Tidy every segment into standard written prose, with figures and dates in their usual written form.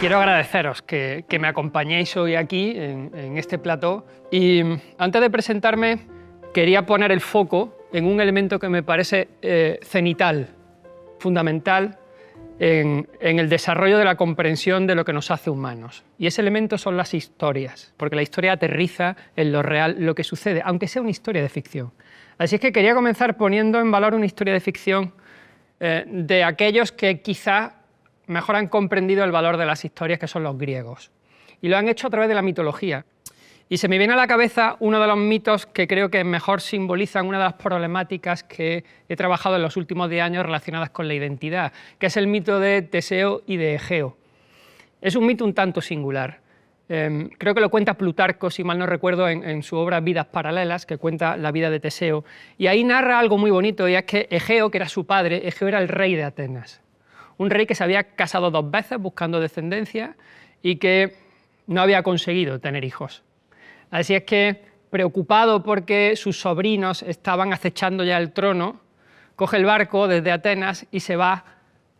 quiero agradeceros que me acompañéis hoy aquí en este plató. Y antes de presentarme, quería poner el foco en un elemento que me parece cenital, fundamental en el desarrollo de la comprensión de lo que nos hace humanos. Y ese elemento son las historias, porque la historia aterriza en lo real, lo que sucede, aunque sea una historia de ficción. Así es que quería comenzar poniendo en valor una historia de ficción de aquellos que quizá mejor han comprendido el valor de las historias, que son los griegos. Y lo han hecho a través de la mitología. Y se me viene a la cabeza uno de los mitos que creo que mejor simbolizan una de las problemáticas que he trabajado en los últimos 10 años relacionadas con la identidad, que es el mito de Teseo y de Egeo. Es un mito un tanto singular. Creo que lo cuenta Plutarco, si mal no recuerdo, en su obra Vidas Paralelas, que cuenta la vida de Teseo. Y ahí narra algo muy bonito, y es que Egeo, que era su padre, Egeo era el rey de Atenas. Un rey que se había casado 2 veces buscando descendencia y que no había conseguido tener hijos. Así es que, preocupado porque sus sobrinos estaban acechando ya el trono, coge el barco desde Atenas y se va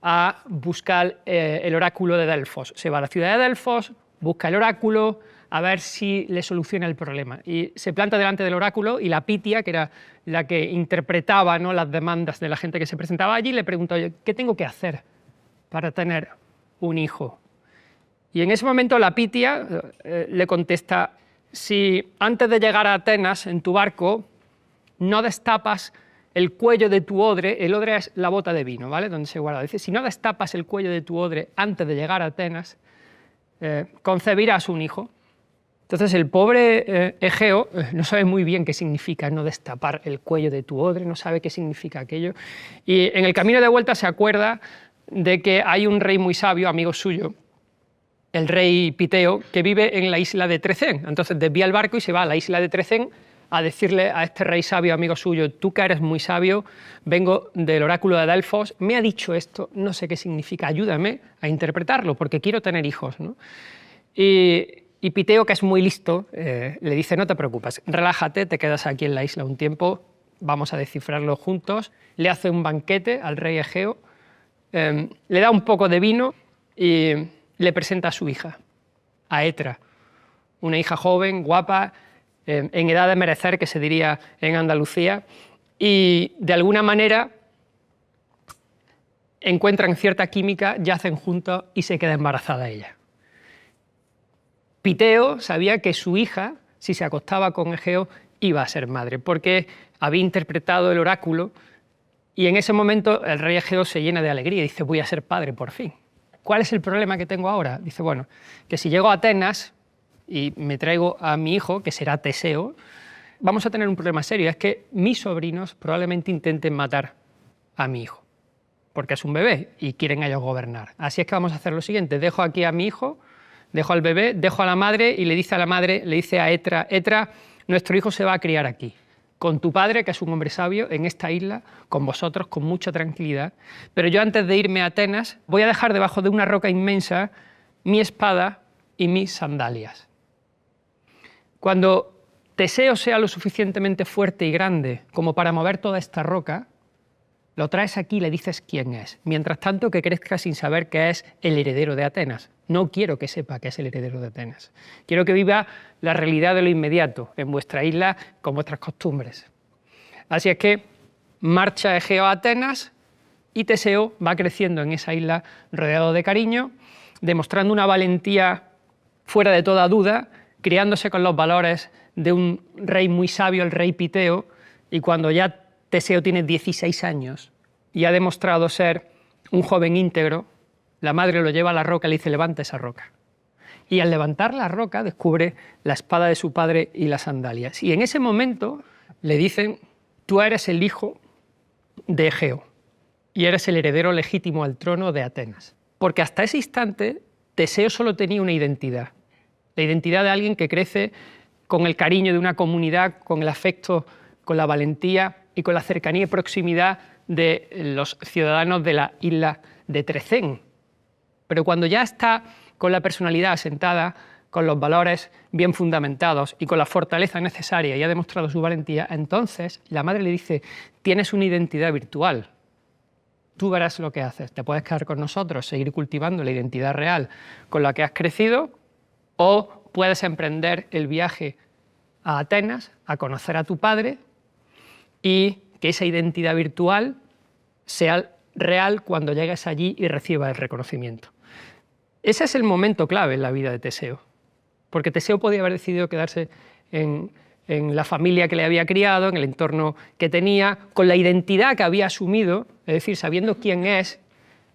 a buscar el oráculo de Delfos. Se va a la ciudad de Delfos, busca el oráculo, a ver si le soluciona el problema. Y se planta delante del oráculo y la Pitia, que era la que interpretaba, ¿no?, las demandas de la gente que se presentaba allí, le pregunta: oye, ¿qué tengo que hacer para tener un hijo? Y en ese momento la Pitia le contesta: si antes de llegar a Atenas en tu barco no destapas el cuello de tu odre, el odre es la bota de vino, ¿vale?, donde se guarda. Dice: si no destapas el cuello de tu odre antes de llegar a Atenas, concebirás un hijo. Entonces el pobre Egeo no sabe muy bien qué significa no destapar el cuello de tu odre, no sabe qué significa aquello. Y en el camino de vuelta se acuerda de que hay un rey muy sabio, amigo suyo, el rey Piteo, que vive en la isla de Trecén. Entonces desvía el barco y se va a la isla de Trecén a decirle a este rey sabio, amigo suyo: tú que eres muy sabio, vengo del oráculo de Delfos, me ha dicho esto, no sé qué significa, ayúdame a interpretarlo porque quiero tener hijos, ¿no? Y Piteo, que es muy listo, le dice: no te preocupes, relájate, te quedas aquí en la isla un tiempo, vamos a descifrarlo juntos. Le hace un banquete al rey Egeo, le da un poco de vino y le presenta a su hija, a Etra, una hija joven, guapa, en edad de merecer, que se diría en Andalucía, y de alguna manera encuentran cierta química, yacen juntos y se queda embarazada ella. Piteo sabía que su hija, si se acostaba con Egeo, iba a ser madre, porque había interpretado el oráculo, y en ese momento el rey Egeo se llena de alegría y dice: voy a ser padre por fin. ¿Cuál es el problema que tengo ahora? Dice: bueno, que si llego a Atenas y me traigo a mi hijo, que será Teseo, vamos a tener un problema serio. Es que mis sobrinos probablemente intenten matar a mi hijo, porque es un bebé y quieren ellos gobernar. Así es que vamos a hacer lo siguiente: dejo aquí a mi hijo, dejo al bebé, dejo a la madre, y le dice a la madre, le dice a Etra: Etra, nuestro hijo se va a criar aquí, con tu padre, que es un hombre sabio, en esta isla, con vosotros, con mucha tranquilidad. Pero yo, antes de irme a Atenas, voy a dejar debajo de una roca inmensa mi espada y mis sandalias. Cuando Teseo sea lo suficientemente fuerte y grande como para mover toda esta roca, lo traes aquí y le dices quién es. Mientras tanto, que crezca sin saber que es el heredero de Atenas. No quiero que sepa que es el heredero de Atenas. Quiero que viva la realidad de lo inmediato, en vuestra isla, con vuestras costumbres. Así es que marcha Egeo a Atenas y Teseo va creciendo en esa isla rodeado de cariño, demostrando una valentía fuera de toda duda, criándose con los valores de un rey muy sabio, el rey Piteo, y cuando ya Teseo tiene 16 años y ha demostrado ser un joven íntegro, la madre lo lleva a la roca y le dice: levanta esa roca. Y al levantar la roca descubre la espada de su padre y las sandalias. Y en ese momento le dicen: tú eres el hijo de Egeo y eres el heredero legítimo al trono de Atenas. Porque hasta ese instante Teseo solo tenía una identidad, la identidad de alguien que crece con el cariño de una comunidad, con el afecto, con la valentía y con la cercanía y proximidad de los ciudadanos de la isla de Trecén. Pero cuando ya está con la personalidad asentada, con los valores bien fundamentados y con la fortaleza necesaria y ha demostrado su valentía, entonces la madre le dice: tienes una identidad virtual. tú verás lo que haces. Te puedes quedar con nosotros, seguir cultivando la identidad real con la que has crecido, o puedes emprender el viaje a Atenas, a conocer a tu padre, y que esa identidad virtual sea real cuando llegues allí y recibas el reconocimiento. Ese es el momento clave en la vida de Teseo, porque Teseo podía haber decidido quedarse en la familia que le había criado, en el entorno que tenía, con la identidad que había asumido, es decir, sabiendo quién es,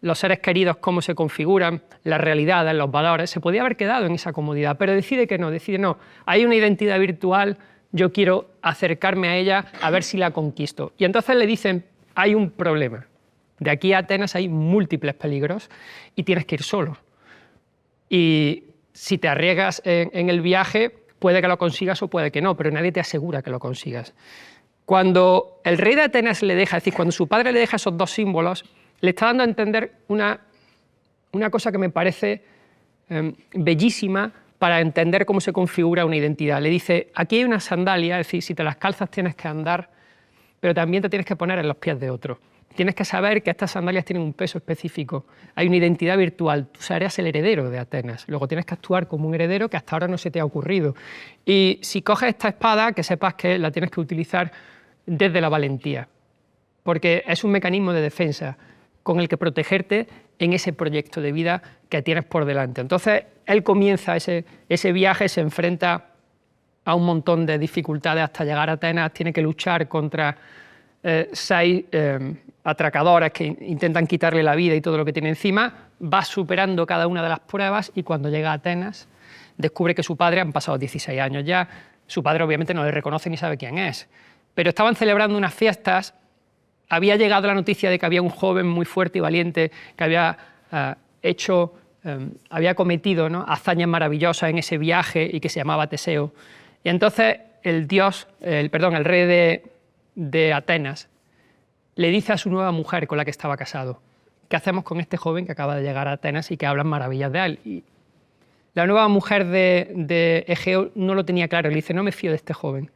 los seres queridos, cómo se configuran, las realidades, los valores. Se podía haber quedado en esa comodidad, pero decide no, hay una identidad virtual, yo quiero acercarme a ella a ver si la conquisto. Y entonces le dicen, hay un problema, de aquí a Atenas hay múltiples peligros y tienes que ir solo. Y si te arriesgas en el viaje, puede que lo consigas o puede que no, pero nadie te asegura que lo consigas. Cuando el rey de Atenas le deja, es decir, cuando su padre le deja esos dos símbolos, le está dando a entender una cosa que me parece bellísima para entender cómo se configura una identidad. Le dice, aquí hay una sandalia, es decir, si te las calzas tienes que andar, pero también te tienes que poner en los pies de otro. Tienes que saber que estas sandalias tienen un peso específico. Hay una identidad virtual. Tú serás el heredero de Atenas. Luego tienes que actuar como un heredero que hasta ahora no se te ha ocurrido. Y si coges esta espada, que sepas que la tienes que utilizar desde la valentía, porque es un mecanismo de defensa con el que protegerte en ese proyecto de vida que tienes por delante. Entonces, él comienza ese viaje, se enfrenta a un montón de dificultades hasta llegar a Atenas, tiene que luchar contra 6 atracadores que intentan quitarle la vida y todo lo que tiene encima, va superando cada una de las pruebas y cuando llega a Atenas descubre que su padre, han pasado 16 años ya, su padre obviamente no le reconoce ni sabe quién es, pero estaban celebrando unas fiestas, había llegado la noticia de que había un joven muy fuerte y valiente que había había cometido, ¿no?, hazañas maravillosas en ese viaje y que se llamaba Teseo. Y entonces el rey de Atenas le dice a su nueva mujer con la que estaba casado, ¿qué hacemos con este joven que acaba de llegar a Atenas y que hablan maravillas de él? Y la nueva mujer de Egeo no lo tenía claro, le dice, no me fío de este joven,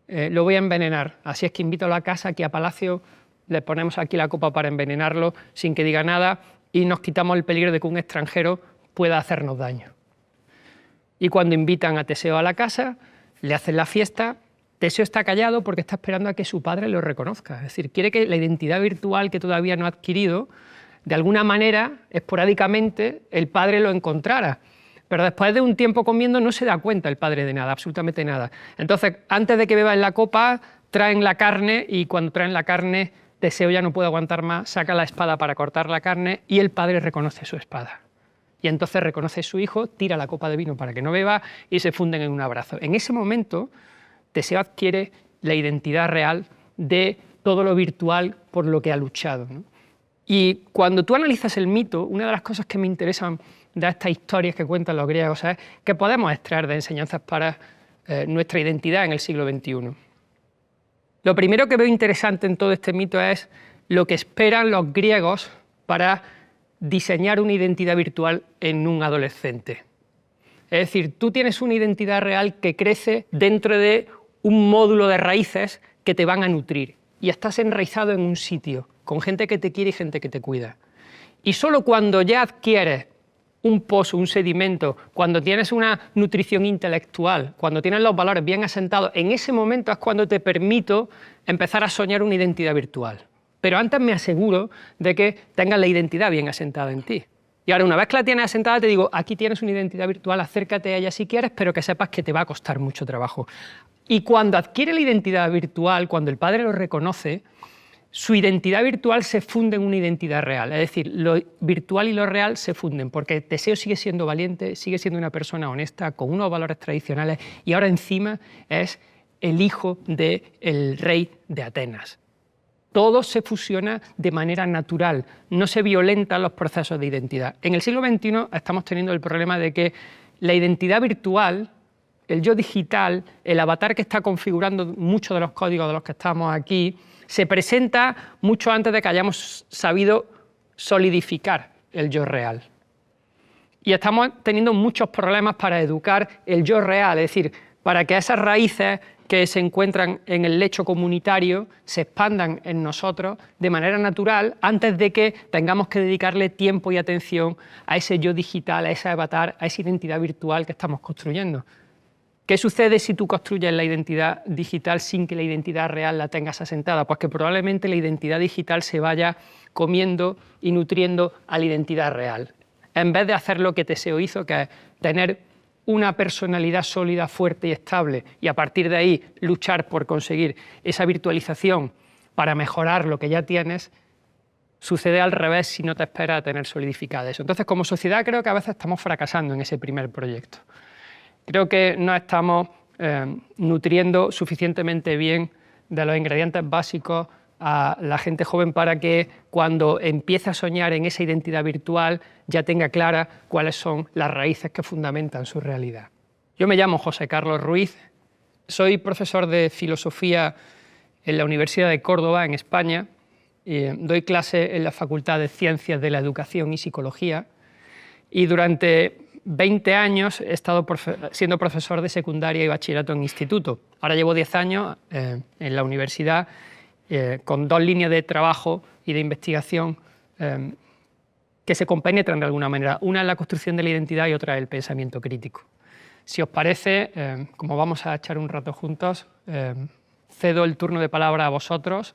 lo voy a envenenar, así es que invítalo a casa, aquí a palacio, le ponemos aquí la copa para envenenarlo sin que diga nada y nos quitamos el peligro de que un extranjero pueda hacernos daño. Y cuando invitan a Teseo a la casa, le hacen la fiesta, Teseo está callado porque está esperando a que su padre lo reconozca. Es decir, quiere que la identidad virtual que todavía no ha adquirido, de alguna manera, esporádicamente, el padre lo encontrara. Pero después de un tiempo comiendo no se da cuenta el padre de nada, absolutamente nada. Entonces, antes de que beba en la copa, traen la carne y cuando traen la carne, Teseo ya no puede aguantar más, saca la espada para cortar la carne y el padre reconoce su espada. Y entonces reconoce a su hijo, tira la copa de vino para que no beba y se funden en un abrazo. En ese momento, Teseo adquiere la identidad real de todo lo virtual por lo que ha luchado, ¿no? Y cuando tú analizas el mito, una de las cosas que me interesan de estas historias que cuentan los griegos es que podemos extraer de enseñanzas para nuestra identidad en el siglo XXI. Lo primero que veo interesante en todo este mito es lo que esperan los griegos para diseñar una identidad virtual en un adolescente. Es decir, tú tienes una identidad real que crece dentro de un módulo de raíces que te van a nutrir y estás enraizado en un sitio, con gente que te quiere y gente que te cuida. Y solo cuando ya adquieres un pozo, un sedimento, cuando tienes una nutrición intelectual, cuando tienes los valores bien asentados, en ese momento es cuando te permito empezar a soñar una identidad virtual. Pero antes me aseguro de que tengas la identidad bien asentada en ti. Y ahora, una vez que la tienes asentada, te digo, aquí tienes una identidad virtual, acércate a ella si quieres, pero que sepas que te va a costar mucho trabajo. Y cuando adquiere la identidad virtual, cuando el padre lo reconoce, su identidad virtual se funde en una identidad real. Es decir, lo virtual y lo real se funden, porque Teseo sigue siendo valiente, sigue siendo una persona honesta, con unos valores tradicionales, y ahora encima es el hijo del rey de Atenas. Todo se fusiona de manera natural, no se violentan los procesos de identidad. En el siglo XXI estamos teniendo el problema de que la identidad virtual, el yo digital, el avatar que está configurando muchos de los códigos de los que estamos aquí, se presenta mucho antes de que hayamos sabido solidificar el yo real. Y estamos teniendo muchos problemas para educar el yo real, es decir, para que esas raíces que se encuentran en el lecho comunitario se expandan en nosotros de manera natural antes de que tengamos que dedicarle tiempo y atención a ese yo digital, a ese avatar, a esa identidad virtual que estamos construyendo. ¿Qué sucede si tú construyes la identidad digital sin que la identidad real la tengas asentada? Pues que probablemente la identidad digital se vaya comiendo y nutriendo a la identidad real, en vez de hacer lo que Teseo hizo, que es tener una personalidad sólida, fuerte y estable, y a partir de ahí luchar por conseguir esa virtualización para mejorar lo que ya tienes. Sucede al revés si no te esperas a tener solidificado eso. Entonces, como sociedad creo que a veces estamos fracasando en ese primer proyecto. Creo que no estamos nutriendo suficientemente bien de los ingredientes básicos a la gente joven para que cuando empiece a soñar en esa identidad virtual ya tenga clara cuáles son las raíces que fundamentan su realidad. Yo me llamo José Carlos Ruiz, soy profesor de filosofía en la Universidad de Córdoba, en España, y doy clase en la Facultad de Ciencias de la Educación y Psicología, y durante 20 años he estado siendo profesor de secundaria y bachillerato en instituto. Ahora llevo 10 años en la universidad con 2 líneas de trabajo y de investigación que se compenetran de alguna manera. Una es la construcción de la identidad y otra es el pensamiento crítico. Si os parece, como vamos a echar un rato juntos, cedo el turno de palabra a vosotros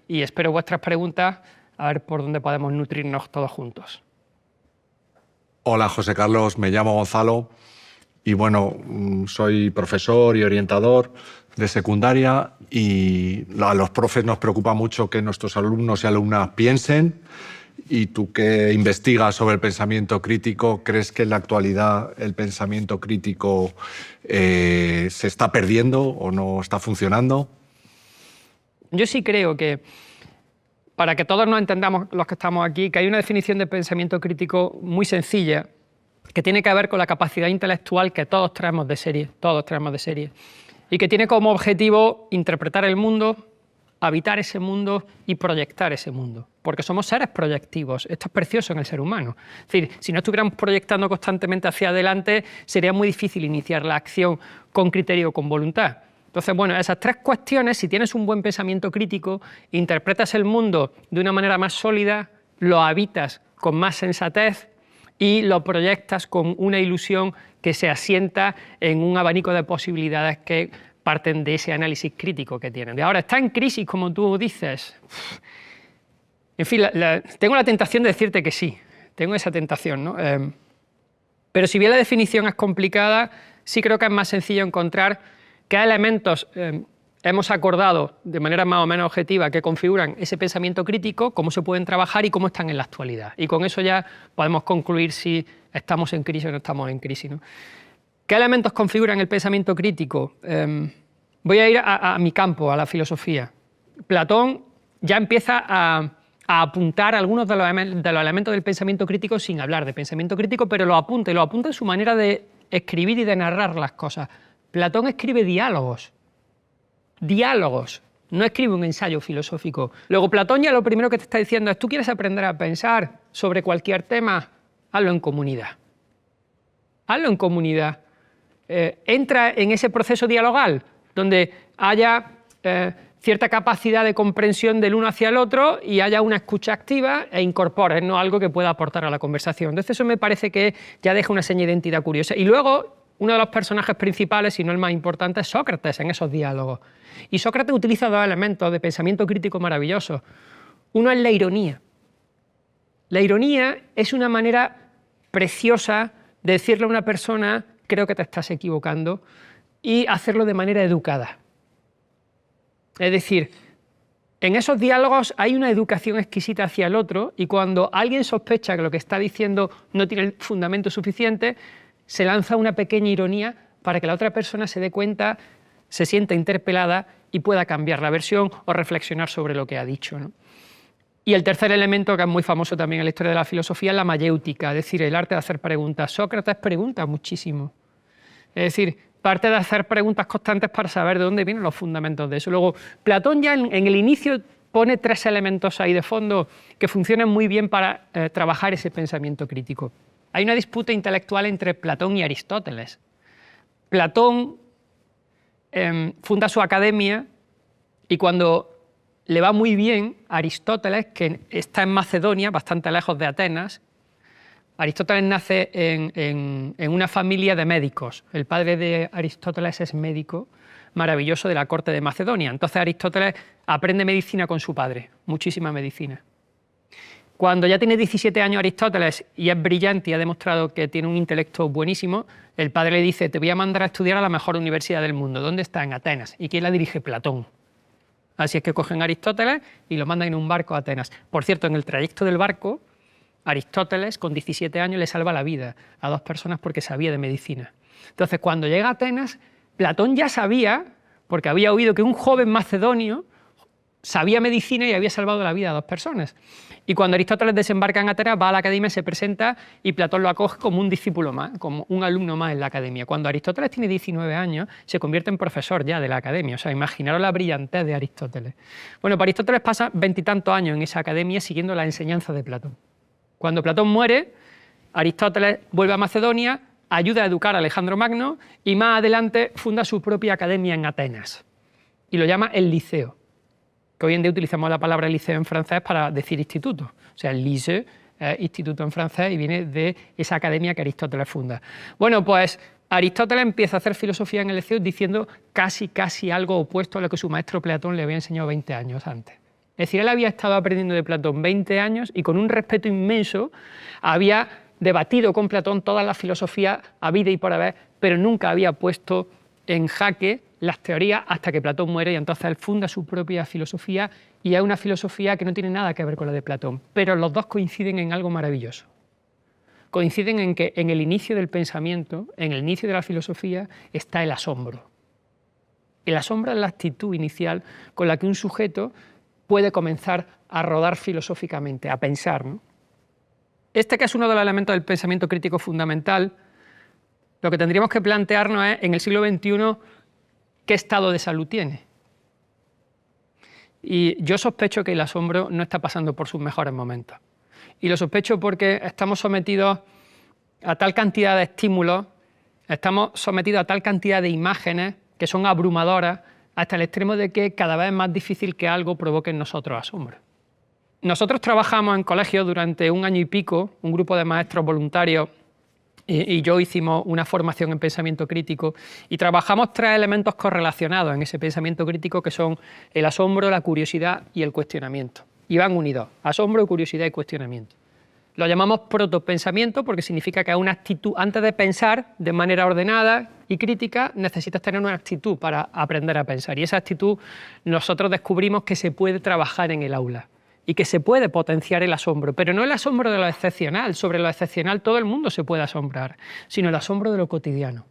y espero vuestras preguntas a ver por dónde podemos nutrirnos todos juntos. Hola José Carlos, me llamo Gonzalo y bueno, soy profesor y orientador de secundaria y a los profes nos preocupa mucho que nuestros alumnos y alumnas piensen. Y tú que investigas sobre el pensamiento crítico, ¿crees que en la actualidad el pensamiento crítico se está perdiendo o no está funcionando? Yo sí creo que, para que todos nos entendamos los que estamos aquí, que hay una definición de pensamiento crítico muy sencilla que tiene que ver con la capacidad intelectual que todos traemos de serie, y que tiene como objetivo interpretar el mundo, habitar ese mundo y proyectar ese mundo, porque somos seres proyectivos. Esto es precioso en el ser humano. Es decir, si no estuviéramos proyectando constantemente hacia adelante, sería muy difícil iniciar la acción con criterio, con voluntad. Entonces, bueno, esas 3 cuestiones, si tienes un buen pensamiento crítico, interpretas el mundo de una manera más sólida, lo habitas con más sensatez y lo proyectas con una ilusión que se asienta en un abanico de posibilidades que parten de ese análisis crítico que tienen. Ahora, está en crisis, como tú dices. En fin, tengo la tentación de decirte que sí, tengo esa tentación, ¿no? Pero si bien la definición es complicada, sí creo que es más sencillo encontrar qué elementos hemos acordado de manera más o menos objetiva que configuran ese pensamiento crítico, cómo se pueden trabajar y cómo están en la actualidad. Y con eso ya podemos concluir si estamos en crisis o no estamos en crisis, ¿no? ¿Qué elementos configuran el pensamiento crítico? Voy a ir a mi campo, a la filosofía. Platón ya empieza a apuntar algunos de los elementos del pensamiento crítico sin hablar de pensamiento crítico, pero lo apunta en su manera de escribir y de narrar las cosas. Platón escribe diálogos, no escribe un ensayo filosófico. Luego Platón ya lo primero que te está diciendo es: tú quieres aprender a pensar sobre cualquier tema, hazlo en comunidad. Hazlo en comunidad. Entra en ese proceso dialogal donde haya cierta capacidad de comprensión del uno hacia el otro y haya una escucha activa e incorpores, ¿no?, algo que pueda aportar a la conversación. Entonces eso me parece que ya deja una seña de identidad curiosa. Y luego uno de los personajes principales, si no el más importante, es Sócrates en esos diálogos. Y Sócrates utiliza 2 elementos de pensamiento crítico maravillosos. Uno es la ironía. La ironía es una manera preciosa de decirle a una persona: creo que te estás equivocando, y hacerlo de manera educada. Es decir, en esos diálogos hay una educación exquisita hacia el otro, y cuando alguien sospecha que lo que está diciendo no tiene el fundamento suficiente, se lanza una pequeña ironía para que la otra persona se dé cuenta, se sienta interpelada y pueda cambiar la versión o reflexionar sobre lo que ha dicho, ¿no? Y el tercer elemento, que es muy famoso también en la historia de la filosofía, es la mayéutica, es decir, el arte de hacer preguntas. Sócrates pregunta muchísimo. Es decir, parte de hacer preguntas constantes para saber de dónde vienen los fundamentos de eso. Luego, Platón ya en el inicio pone 3 elementos ahí de fondo que funcionan muy bien para trabajar ese pensamiento crítico. Hay una disputa intelectual entre Platón y Aristóteles. Platón funda su academia y cuando le va muy bien, Aristóteles, que está en Macedonia, bastante lejos de Atenas, Aristóteles nace en una familia de médicos. El padre de Aristóteles es médico maravilloso de la corte de Macedonia. Entonces Aristóteles aprende medicina con su padre, muchísima medicina. Cuando ya tiene 17 años Aristóteles y es brillante y ha demostrado que tiene un intelecto buenísimo, el padre le dice: te voy a mandar a estudiar a la mejor universidad del mundo. ¿Dónde está? En Atenas. ¿Y quién la dirige? Platón. Así es que cogen a Aristóteles y lo mandan en un barco a Atenas. Por cierto, en el trayecto del barco, Aristóteles, con 17 años, le salva la vida a 2 personas porque sabía de medicina. Entonces, cuando llega a Atenas, Platón ya sabía, porque había oído que un joven macedonio sabía medicina y había salvado la vida a 2 personas. Y cuando Aristóteles desembarca en Atenas, va a la academia, se presenta y Platón lo acoge como un discípulo más, como un alumno más en la academia. Cuando Aristóteles tiene 19 años, se convierte en profesor ya de la academia. O sea, imaginaros la brillantez de Aristóteles. Bueno, pues Aristóteles pasa 20 y tantos años en esa academia siguiendo la enseñanza de Platón. Cuando Platón muere, Aristóteles vuelve a Macedonia, ayuda a educar a Alejandro Magno y más adelante funda su propia academia en Atenas. Y lo llama el Liceo, que hoy en día utilizamos la palabra liceo en francés para decir instituto. O sea, el lycée es instituto en francés y viene de esa academia que Aristóteles funda. Bueno, pues Aristóteles empieza a hacer filosofía en el Liceo diciendo casi algo opuesto a lo que su maestro Platón le había enseñado 20 años antes. Es decir, él había estado aprendiendo de Platón 20 años y con un respeto inmenso había debatido con Platón todas las filosofías habida y por haber, pero nunca había puesto en jaque las teorías hasta que Platón muere y entonces él funda su propia filosofía y es una filosofía que no tiene nada que ver con la de Platón, pero los dos coinciden en algo maravilloso. Coinciden en que en el inicio del pensamiento, en el inicio de la filosofía, está el asombro. El asombro es la actitud inicial con la que un sujeto puede comenzar a rodar filosóficamente, a pensar, ¿no? Este, que es uno de los elementos del pensamiento crítico fundamental, lo que tendríamos que plantearnos es, en el siglo XXI, ¿qué estado de salud tiene? Y yo sospecho que el asombro no está pasando por sus mejores momentos. Y lo sospecho porque estamos sometidos a tal cantidad de estímulos, estamos sometidos a tal cantidad de imágenes que son abrumadoras, hasta el extremo de que cada vez es más difícil que algo provoque en nosotros asombro. Nosotros trabajamos en colegios durante 1 año y pico, un grupo de maestros voluntarios y yo hicimos una formación en pensamiento crítico y trabajamos 3 elementos correlacionados en ese pensamiento crítico, que son el asombro, la curiosidad y el cuestionamiento. Y van unidos: asombro, curiosidad y cuestionamiento. Lo llamamos protopensamiento porque significa que es una actitud. Antes de pensar de manera ordenada y crítica, necesitas tener una actitud para aprender a pensar. Y esa actitud nosotros descubrimos que se puede trabajar en el aula y que se puede potenciar el asombro, pero no el asombro de lo excepcional. Sobre lo excepcional todo el mundo se puede asombrar, sino el asombro de lo cotidiano.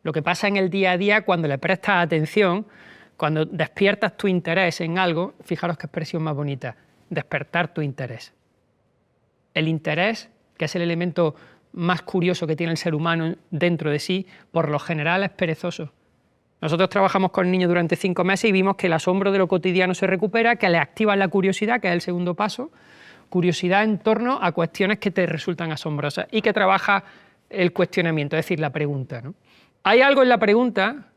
Lo que pasa en el día a día cuando le prestas atención, cuando despiertas tu interés en algo. Fijaros qué expresión más bonita: despertar tu interés. El interés, que es el elemento más curioso que tiene el ser humano dentro de sí, por lo general es perezoso. Nosotros trabajamos con niños durante 5 meses y vimos que el asombro de lo cotidiano se recupera, que le activan la curiosidad, que es el segundo paso, curiosidad en torno a cuestiones que te resultan asombrosas, y que trabaja el cuestionamiento, es decir, la pregunta, ¿no? Hay algo en la pregunta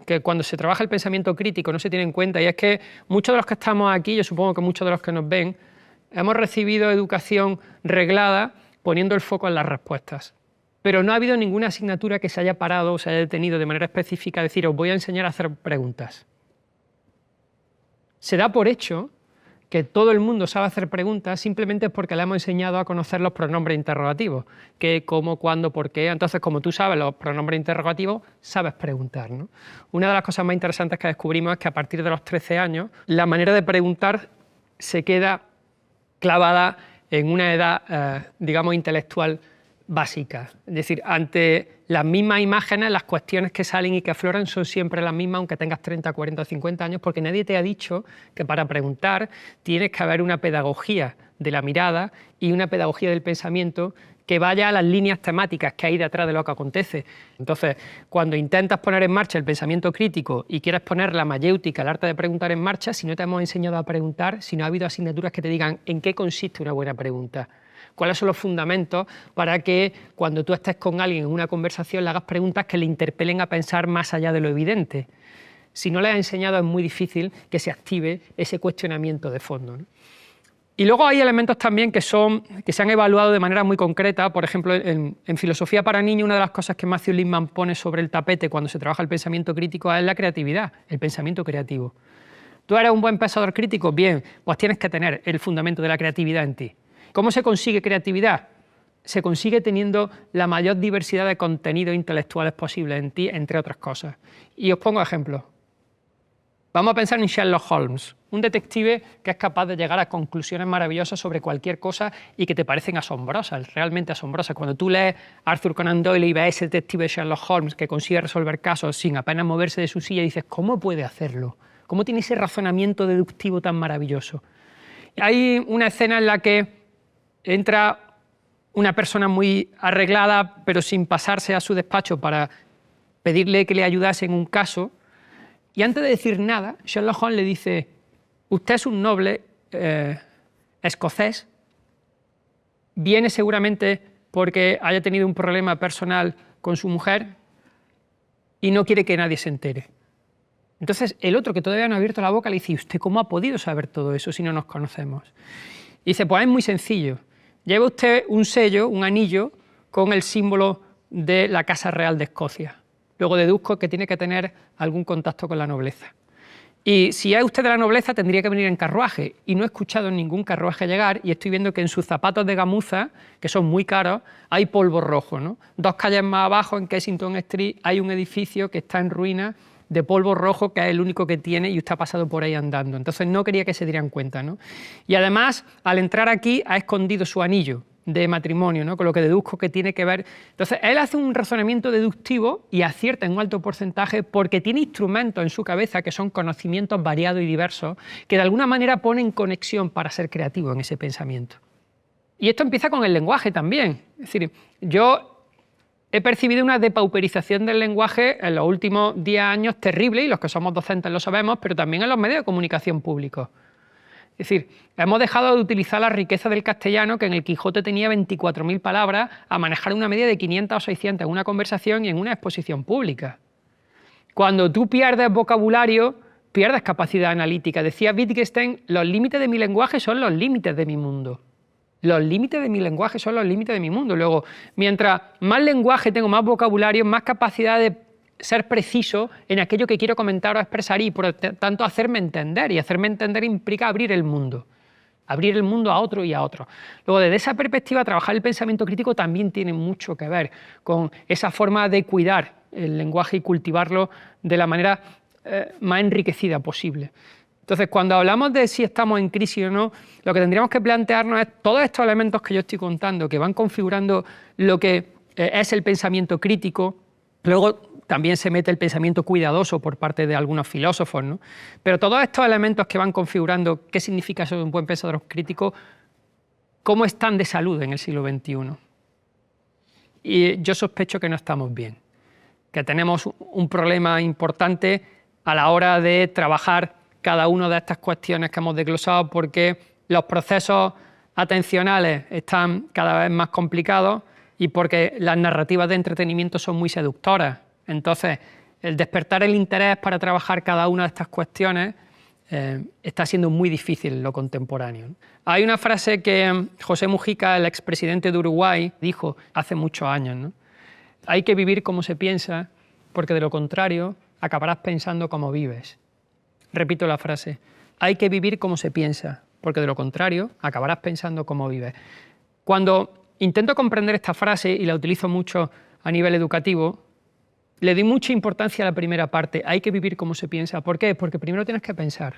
que cuando se trabaja el pensamiento crítico no se tiene en cuenta, y es que muchos de los que estamos aquí, yo supongo que muchos de los que nos ven, hemos recibido educación reglada poniendo el foco en las respuestas. Pero no ha habido ninguna asignatura que se haya parado o se haya detenido de manera específica a decir: os voy a enseñar a hacer preguntas. Se da por hecho que todo el mundo sabe hacer preguntas simplemente porque le hemos enseñado a conocer los pronombres interrogativos. ¿Qué, cómo, cuándo, por qué? Entonces, como tú sabes los pronombres interrogativos, sabes preguntar, ¿no? Una de las cosas más interesantes que descubrimos es que a partir de los 13 años, la manera de preguntar se queda clavada en una edad, digamos, intelectual básica. Es decir, ante las mismas imágenes, las cuestiones que salen y que afloran son siempre las mismas, aunque tengas 30, 40 o 50 años, porque nadie te ha dicho que para preguntar tienes que haber una pedagogía de la mirada y una pedagogía del pensamiento que vaya a las líneas temáticas que hay detrás de lo que acontece. Entonces, cuando intentas poner en marcha el pensamiento crítico y quieres poner la mayéutica, el arte de preguntar en marcha, si no te hemos enseñado a preguntar, si no ha habido asignaturas que te digan en qué consiste una buena pregunta, cuáles son los fundamentos para que cuando tú estés con alguien en una conversación le hagas preguntas que le interpelen a pensar más allá de lo evidente. si no le has enseñado es muy difícil que se active ese cuestionamiento de fondo, ¿no? Y luego hay elementos también que se han evaluado de manera muy concreta. Por ejemplo, en Filosofía para niños, una de las cosas que Matthew Lipman pone sobre el tapete cuando se trabaja el pensamiento crítico es la creatividad, el pensamiento creativo. ¿Tú eres un buen pensador crítico? Bien, pues tienes que tener el fundamento de la creatividad en ti. ¿Cómo se consigue creatividad? Se consigue teniendo la mayor diversidad de contenidos intelectuales posibles en ti, entre otras cosas. Y os pongo ejemplos. Vamos a pensar en Sherlock Holmes, un detective que es capaz de llegar a conclusiones maravillosas sobre cualquier cosa y que te parecen asombrosas, realmente asombrosas. Cuando tú lees Arthur Conan Doyle y ves a ese detective Sherlock Holmes que consigue resolver casos sin apenas moverse de su silla, y dices, ¿cómo puede hacerlo? ¿Cómo tiene ese razonamiento deductivo tan maravilloso? Hay una escena en la que entra una persona muy arreglada, pero sin pasarse a su despacho para pedirle que le ayudase en un caso, y antes de decir nada, Sherlock Holmes le dice, usted es un noble escocés, viene seguramente porque haya tenido un problema personal con su mujer y no quiere que nadie se entere. Entonces el otro, que todavía no ha abierto la boca, le dice, ¿y usted cómo ha podido saber todo eso si no nos conocemos? Y dice, pues es muy sencillo, lleva usted un sello, un anillo, con el símbolo de la Casa Real de Escocia. Luego deduzco que tiene que tener algún contacto con la nobleza. Y si es usted de la nobleza, tendría que venir en carruaje. Y no he escuchado ningún carruaje llegar, y estoy viendo que en sus zapatos de gamuza, que son muy caros, hay polvo rojo, ¿no? 2 calles más abajo, en Kensington Street, hay un edificio que está en ruinas de polvo rojo, que es el único que tiene, y usted ha pasado por ahí andando. Entonces no quería que se dieran cuenta, ¿no? Y además, al entrar aquí, ha escondido su anillo de matrimonio, ¿no? Con lo que deduzco que tiene que ver. Entonces, él hace un razonamiento deductivo y acierta en un alto porcentaje porque tiene instrumentos en su cabeza que son conocimientos variados y diversos que de alguna manera ponen conexión para ser creativo en ese pensamiento. Y esto empieza con el lenguaje también. Es decir, yo he percibido una depauperización del lenguaje en los últimos 10 años terrible, y los que somos docentes lo sabemos, pero también en los medios de comunicación públicos. Es decir, hemos dejado de utilizar la riqueza del castellano, que en el Quijote tenía 24.000 palabras, a manejar una media de 500 o 600 en una conversación y en una exposición pública. Cuando tú pierdes vocabulario, pierdes capacidad analítica. Decía Wittgenstein, los límites de mi lenguaje son los límites de mi mundo. Los límites de mi lenguaje son los límites de mi mundo. Luego, mientras más lenguaje tengo, más vocabulario, más capacidad de ser preciso en aquello que quiero comentar o expresar, y por tanto hacerme entender, y hacerme entender implica abrir el mundo a otro y a otro. Luego, desde esa perspectiva, trabajar el pensamiento crítico también tiene mucho que ver con esa forma de cuidar el lenguaje y cultivarlo de la manera más enriquecida posible. Entonces, cuando hablamos de si estamos en crisis o no, lo que tendríamos que plantearnos es todos estos elementos que yo estoy contando, que van configurando lo que es el pensamiento crítico. Luego también se mete el pensamiento cuidadoso por parte de algunos filósofos, ¿no? Pero todos estos elementos que van configurando qué significa ser un buen pensador crítico, cómo están de salud en el siglo XXI. Y yo sospecho que no estamos bien, que tenemos un problema importante a la hora de trabajar cada una de estas cuestiones que hemos desglosado, porque los procesos atencionales están cada vez más complicados y porque las narrativas de entretenimiento son muy seductoras. Entonces, el despertar el interés para trabajar cada una de estas cuestiones está siendo muy difícil en lo contemporáneo. Hay una frase que José Mujica, el expresidente de Uruguay, dijo hace muchos años, ¿no? Hay que vivir como se piensa, porque de lo contrario acabarás pensando como vives. Repito la frase, hay que vivir como se piensa, porque de lo contrario acabarás pensando como vives. Cuando intento comprender esta frase, y la utilizo mucho a nivel educativo, le doy mucha importancia a la primera parte, hay que vivir como se piensa. ¿Por qué? Porque primero tienes que pensar.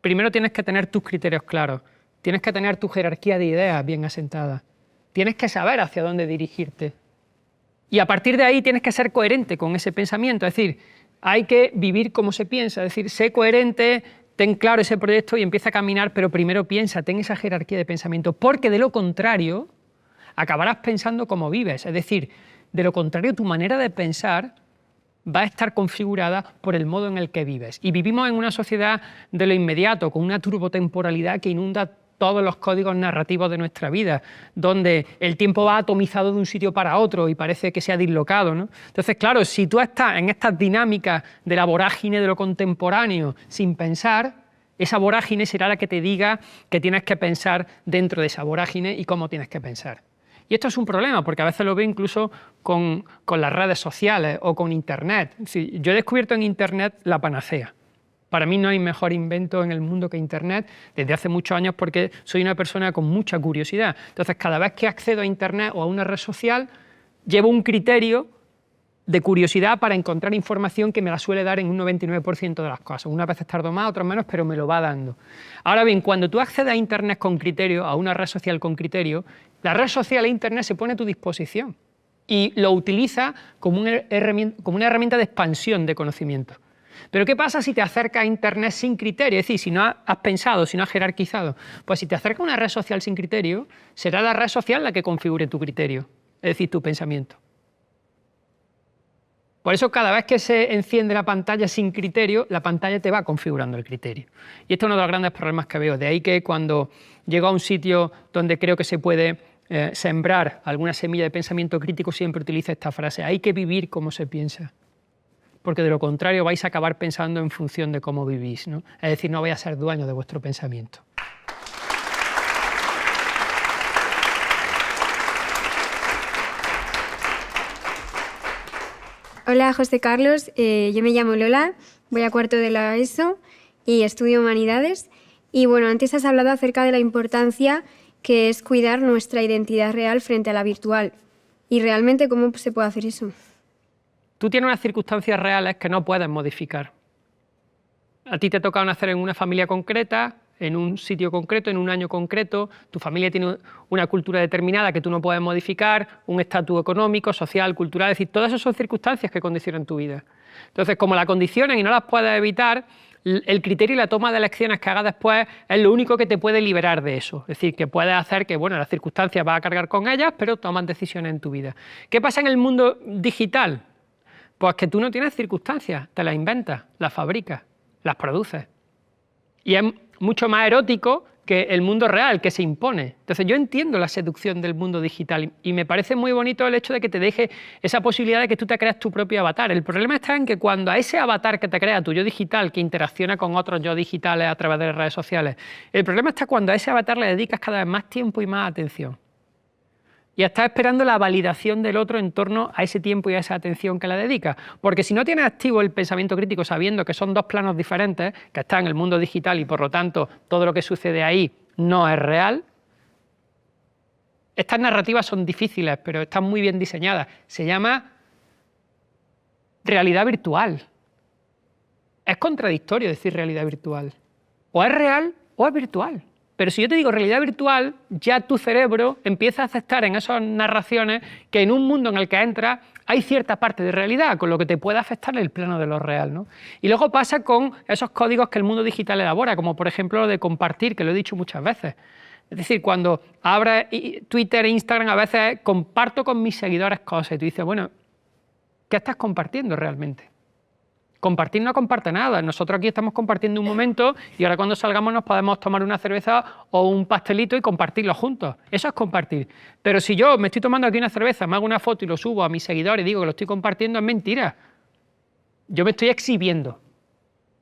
Primero tienes que tener tus criterios claros, tienes que tener tu jerarquía de ideas bien asentada, tienes que saber hacia dónde dirigirte. Y a partir de ahí tienes que ser coherente con ese pensamiento, es decir, hay que vivir como se piensa, es decir, sé coherente, ten claro ese proyecto y empieza a caminar, pero primero piensa, ten esa jerarquía de pensamiento, porque de lo contrario acabarás pensando como vives, es decir, de lo contrario tu manera de pensar va a estar configurada por el modo en el que vives. Y vivimos en una sociedad de lo inmediato, con una turbotemporalidad que inunda todos los códigos narrativos de nuestra vida, donde el tiempo va atomizado de un sitio para otro y parece que se ha dislocado, ¿no? Entonces, claro, si tú estás en estas dinámicas de la vorágine de lo contemporáneo sin pensar, esa vorágine será la que te diga que tienes que pensar dentro de esa vorágine y cómo tienes que pensar. Y esto es un problema, porque a veces lo veo incluso con las redes sociales o con Internet. Sí, yo he descubierto en Internet la panacea. Para mí no hay mejor invento en el mundo que Internet desde hace muchos años, porque soy una persona con mucha curiosidad. Entonces, cada vez que accedo a Internet o a una red social, llevo un criterio de curiosidad para encontrar información que me la suele dar en un 99% de las cosas. Unas veces tardo más, otras menos, pero me lo va dando. Ahora bien, cuando tú accedes a Internet con criterio, a una red social con criterio, la red social e Internet se pone a tu disposición y lo utiliza como una herramienta de expansión de conocimiento. Pero ¿qué pasa si te acercas a Internet sin criterio? Es decir, si no has pensado, si no has jerarquizado. Pues si te acercas a una red social sin criterio, será la red social la que configure tu criterio, es decir, tu pensamiento. Por eso, cada vez que se enciende la pantalla sin criterio, la pantalla te va configurando el criterio. Y este es uno de los grandes problemas que veo. De ahí que cuando llego a un sitio donde creo que se puede sembrar alguna semilla de pensamiento crítico, siempre utilizo esta frase: hay que vivir como se piensa. Porque de lo contrario vais a acabar pensando en función de cómo vivís, ¿no? Es decir, no vais a ser dueños de vuestro pensamiento. Hola, José Carlos. Yo me llamo Lola, voy a cuarto de la ESO y estudio Humanidades. Y bueno, antes has hablado acerca de la importancia que es cuidar nuestra identidad real frente a la virtual. ¿Y realmente cómo se puede hacer eso? Tú tienes unas circunstancias reales que no puedes modificar. A ti te toca nacer en una familia concreta, en un sitio concreto, en un año concreto. Tu familia tiene una cultura determinada que tú no puedes modificar, un estatus económico, social, cultural. Es decir, todas esas son circunstancias que condicionan tu vida. Entonces, como la condicionan y no las puedes evitar, el criterio y la toma de elecciones que hagas después es lo único que te puede liberar de eso. Es decir, que puedes hacer que, bueno, las circunstancias vas a cargar con ellas, pero tomas decisiones en tu vida. ¿Qué pasa en el mundo digital? Pues que tú no tienes circunstancias, te las inventas, las fabricas, las produces. Y es mucho más erótico que el mundo real, que se impone. Entonces yo entiendo la seducción del mundo digital y me parece muy bonito el hecho de que te deje esa posibilidad de que tú te creas tu propio avatar. El problema está en que cuando a ese avatar que te crea, tu yo digital, que interacciona con otros yo digitales a través de las redes sociales, el problema está cuando a ese avatar le dedicas cada vez más tiempo y más atención. Y estás esperando la validación del otro en torno a ese tiempo y a esa atención que le dedicas. Porque si no tienes activo el pensamiento crítico sabiendo que son dos planos diferentes, que están en el mundo digital y por lo tanto todo lo que sucede ahí no es real, estas narrativas son difíciles, pero están muy bien diseñadas. Se llama realidad virtual. Es contradictorio decir realidad virtual. O es real o es virtual. Pero si yo te digo realidad virtual, ya tu cerebro empieza a aceptar en esas narraciones que en un mundo en el que entras hay cierta parte de realidad, con lo que te puede afectar el plano de lo real, ¿no? Y luego pasa con esos códigos que el mundo digital elabora, como por ejemplo lo de compartir, que lo he dicho muchas veces. Es decir, cuando abres Twitter e Instagram, a veces comparto con mis seguidores cosas y tú dices, bueno, ¿qué estás compartiendo realmente? Compartir no comparte nada. Nosotros aquí estamos compartiendo un momento y ahora cuando salgamos nos podemos tomar una cerveza o un pastelito y compartirlo juntos. Eso es compartir. Pero si yo me estoy tomando aquí una cerveza, me hago una foto y lo subo a mis seguidores y digo que lo estoy compartiendo, es mentira. Yo me estoy exhibiendo.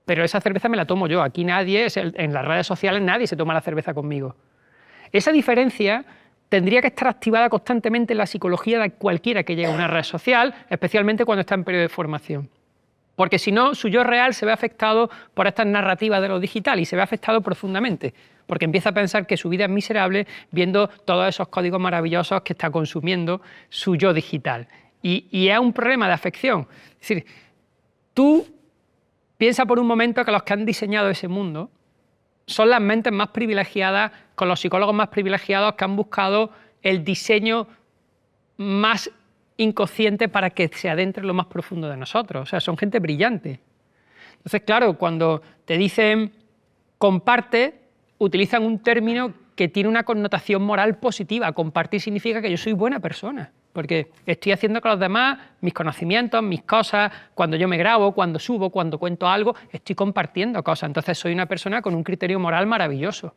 Pero esa cerveza me la tomo yo. Aquí nadie, en las redes sociales nadie se toma la cerveza conmigo. Esa diferencia tendría que estar activada constantemente en la psicología de cualquiera que llegue a una red social, especialmente cuando está en periodo de formación. Porque si no, su yo real se ve afectado por estas narrativas de lo digital y se ve afectado profundamente, porque empieza a pensar que su vida es miserable viendo todos esos códigos maravillosos que está consumiendo su yo digital. Y es un problema de afección. Es decir, tú piensa por un momento que los que han diseñado ese mundo son las mentes más privilegiadas, con los psicólogos más privilegiados que han buscado el diseño más inconsciente para que se adentre en lo más profundo de nosotros. O sea, son gente brillante. Entonces, claro, cuando te dicen comparte, utilizan un término que tiene una connotación moral positiva. Compartir significa que yo soy buena persona, porque estoy haciendo con los demás mis conocimientos, mis cosas, cuando yo me grabo, cuando subo, cuando cuento algo, estoy compartiendo cosas. Entonces soy una persona con un criterio moral maravilloso.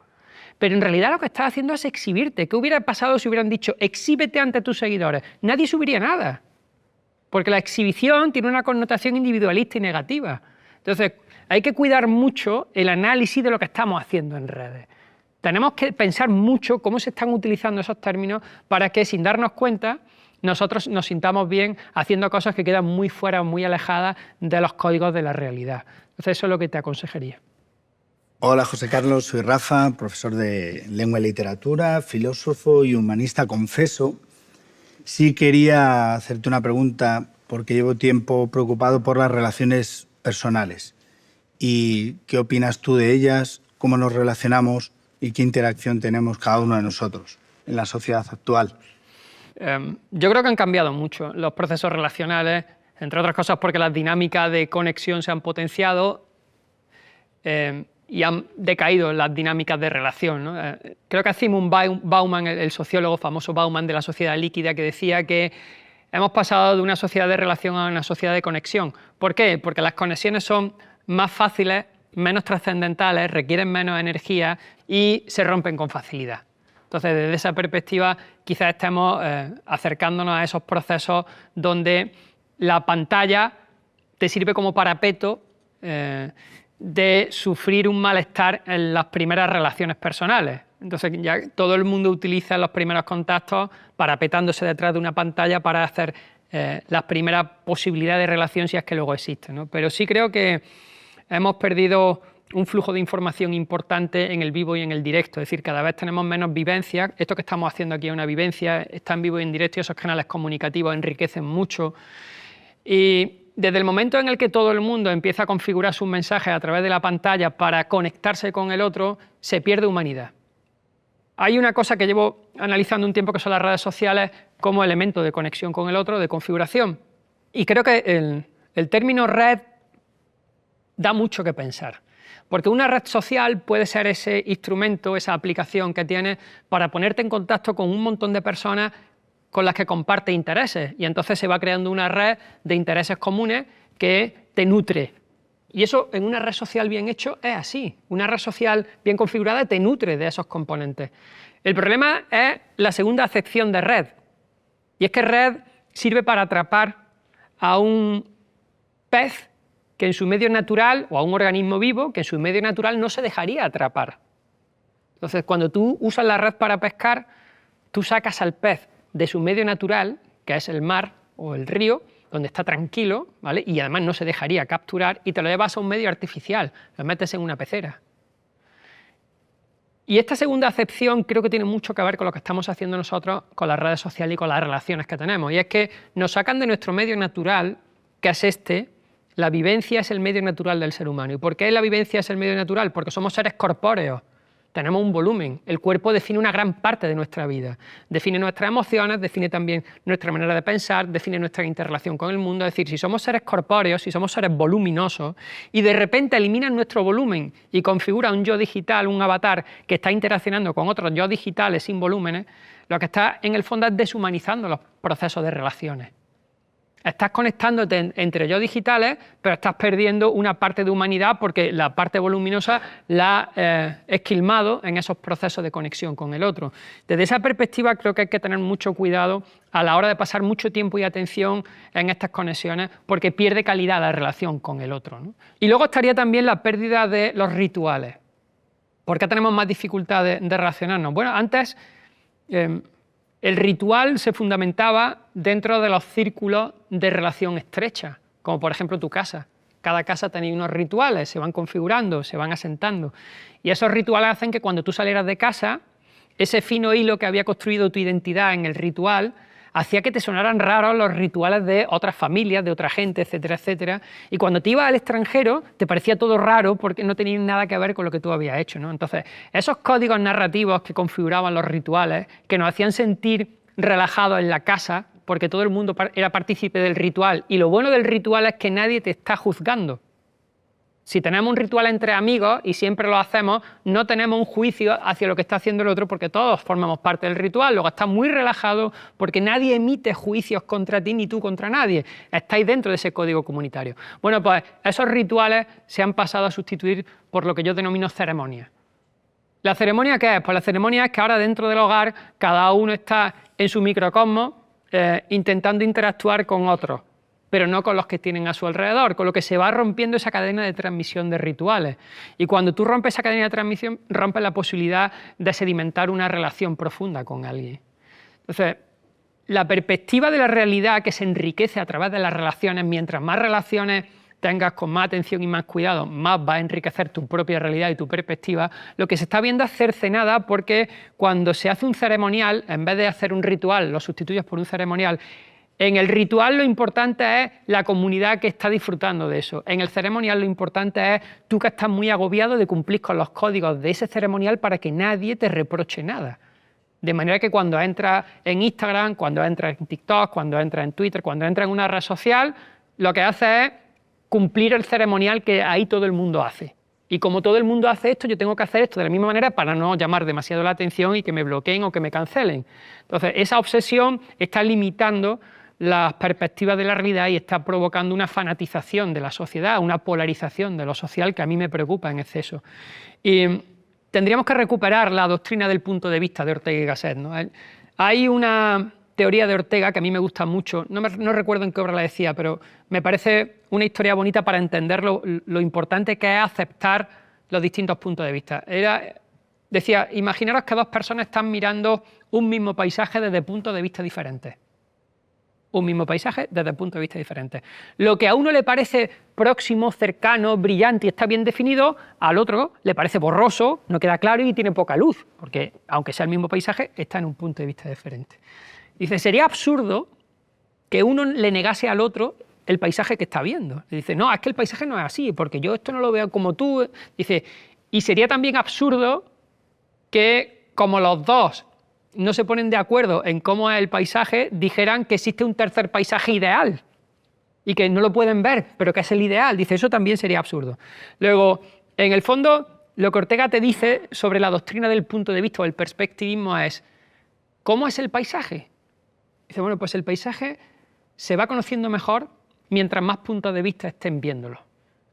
Pero en realidad lo que estás haciendo es exhibirte. ¿Qué hubiera pasado si hubieran dicho exhíbete ante tus seguidores? Nadie subiría nada. Porque la exhibición tiene una connotación individualista y negativa. Entonces, hay que cuidar mucho el análisis de lo que estamos haciendo en redes. Tenemos que pensar mucho cómo se están utilizando esos términos para que, sin darnos cuenta, nosotros nos sintamos bien haciendo cosas que quedan muy fuera, muy alejadas de los códigos de la realidad. Entonces, eso es lo que te aconsejaría. Hola, José Carlos, soy Rafa, profesor de Lengua y Literatura, filósofo y humanista confeso. Sí quería hacerte una pregunta porque llevo tiempo preocupado por las relaciones personales. ¿Y qué opinas tú de ellas? ¿Cómo nos relacionamos? ¿Y qué interacción tenemos cada uno de nosotros en la sociedad actual? Yo creo que han cambiado mucho los procesos relacionales, entre otras cosas porque las dinámicas de conexión se han potenciado y han decaído las dinámicas de relación, ¿no? Creo que Zygmunt Bauman, el sociólogo famoso Bauman de la sociedad líquida, que decía que hemos pasado de una sociedad de relación a una sociedad de conexión. ¿Por qué? Porque las conexiones son más fáciles, menos trascendentales, requieren menos energía y se rompen con facilidad. Entonces, desde esa perspectiva, quizás estemos acercándonos a esos procesos donde la pantalla te sirve como parapeto de sufrir un malestar en las primeras relaciones personales. Entonces, ya todo el mundo utiliza los primeros contactos parapetándose detrás de una pantalla para hacer las primeras posibilidades de relación, si es que luego existen, ¿no? Pero sí creo que hemos perdido un flujo de información importante en el vivo y en el directo, es decir, cada vez tenemos menos vivencias. Esto que estamos haciendo aquí es una vivencia, está en vivo y en directo y esos canales comunicativos enriquecen mucho. Y desde el momento en el que todo el mundo empieza a configurar sus mensajes a través de la pantalla para conectarse con el otro, se pierde humanidad. Hay una cosa que llevo analizando un tiempo que son las redes sociales como elemento de conexión con el otro, de configuración. Y creo que el término red da mucho que pensar. Porque una red social puede ser ese instrumento, esa aplicación que tienes para ponerte en contacto con un montón de personas con las que compartes intereses. Y entonces se va creando una red de intereses comunes que te nutre. Y eso en una red social bien hecho es así. Una red social bien configurada te nutre de esos componentes. El problema es la segunda acepción de red. Y es que red sirve para atrapar a un pez que en su medio natural, o a un organismo vivo, que en su medio natural no se dejaría atrapar. Entonces, cuando tú usas la red para pescar, tú sacas al pez de su medio natural, que es el mar o el río, donde está tranquilo, ¿vale? Y además no se dejaría capturar, y te lo llevas a un medio artificial, lo metes en una pecera. Y esta segunda acepción creo que tiene mucho que ver con lo que estamos haciendo nosotros con las redes sociales y con las relaciones que tenemos. Y es que nos sacan de nuestro medio natural, que es este. La vivencia es el medio natural del ser humano. ¿Y por qué la vivencia es el medio natural? Porque somos seres corpóreos, tenemos un volumen. El cuerpo define una gran parte de nuestra vida. Define nuestras emociones, define también nuestra manera de pensar, define nuestra interrelación con el mundo. Es decir, si somos seres corpóreos, si somos seres voluminosos, y de repente eliminan nuestro volumen y configura un yo digital, un avatar que está interaccionando con otros yo digitales sin volúmenes, lo que está en el fondo es deshumanizando los procesos de relaciones. Estás conectándote entre yo digitales, pero estás perdiendo una parte de humanidad porque la parte voluminosa la has esquilmado en esos procesos de conexión con el otro. Desde esa perspectiva creo que hay que tener mucho cuidado a la hora de pasar mucho tiempo y atención en estas conexiones porque pierde calidad la relación con el otro, ¿no? Y luego estaría también la pérdida de los rituales. ¿Por qué tenemos más dificultad de relacionarnos? Bueno, antes el ritual se fundamentaba dentro de los círculos de relación estrecha, como por ejemplo tu casa. Cada casa tenía unos rituales, se van configurando, se van asentando. Y esos rituales hacen que cuando tú salieras de casa, ese fino hilo que había construido tu identidad en el ritual, hacía que te sonaran raros los rituales de otras familias, de otra gente, etcétera, etcétera. Y cuando te ibas al extranjero, te parecía todo raro porque no tenía nada que ver con lo que tú habías hecho, ¿no? Entonces, esos códigos narrativos que configuraban los rituales, que nos hacían sentir relajados en la casa, porque todo el mundo era partícipe del ritual, y lo bueno del ritual es que nadie te está juzgando. Si tenemos un ritual entre amigos y siempre lo hacemos, no tenemos un juicio hacia lo que está haciendo el otro porque todos formamos parte del ritual. Luego estás muy relajado porque nadie emite juicios contra ti ni tú contra nadie. Estáis dentro de ese código comunitario. Bueno, pues esos rituales se han pasado a sustituir por lo que yo denomino ceremonias. ¿La ceremonia qué es? Pues la ceremonia es que ahora dentro del hogar cada uno está en su microcosmos intentando interactuar con otros, pero no con los que tienen a su alrededor, con lo que se va rompiendo esa cadena de transmisión de rituales. Y cuando tú rompes esa cadena de transmisión, rompes la posibilidad de sedimentar una relación profunda con alguien. Entonces, la perspectiva de la realidad que se enriquece a través de las relaciones, mientras más relaciones tengas con más atención y más cuidado, más va a enriquecer tu propia realidad y tu perspectiva, lo que se está viendo es cercenada porque cuando se hace un ceremonial, en vez de hacer un ritual, lo sustituyes por un ceremonial. En el ritual lo importante es la comunidad que está disfrutando de eso. En el ceremonial lo importante es tú que estás muy agobiado de cumplir con los códigos de ese ceremonial para que nadie te reproche nada. De manera que cuando entras en Instagram, cuando entras en TikTok, cuando entras en Twitter, cuando entras en una red social, lo que haces es cumplir el ceremonial que ahí todo el mundo hace. Y como todo el mundo hace esto, yo tengo que hacer esto de la misma manera para no llamar demasiado la atención y que me bloqueen o que me cancelen. Entonces, esa obsesión está limitando las perspectivas de la realidad y está provocando una fanatización de la sociedad, una polarización de lo social que a mí me preocupa en exceso. Y tendríamos que recuperar la doctrina del punto de vista de Ortega y Gasset, ¿no? Hay una teoría de Ortega que a mí me gusta mucho, no recuerdo en qué obra la decía, pero me parece una historia bonita para entender lo importante que es aceptar los distintos puntos de vista. Decía, imaginaros que dos personas están mirando un mismo paisaje desde puntos de vista diferentes. Un mismo paisaje desde puntos de vista diferentes. Lo que a uno le parece próximo, cercano, brillante y está bien definido, al otro le parece borroso, no queda claro y tiene poca luz, porque aunque sea el mismo paisaje, está en un punto de vista diferente. Dice, sería absurdo que uno le negase al otro el paisaje que está viendo. Dice, no, es que el paisaje no es así, porque yo esto no lo veo como tú. Dice, y sería también absurdo que como los dos no se ponen de acuerdo en cómo es el paisaje, dijeran que existe un tercer paisaje ideal y que no lo pueden ver, pero que es el ideal. Dice, eso también sería absurdo. Luego, en el fondo, lo que Ortega te dice sobre la doctrina del punto de vista o el perspectivismo es, ¿cómo es el paisaje? Dice, bueno, pues el paisaje se va conociendo mejor mientras más puntos de vista estén viéndolo.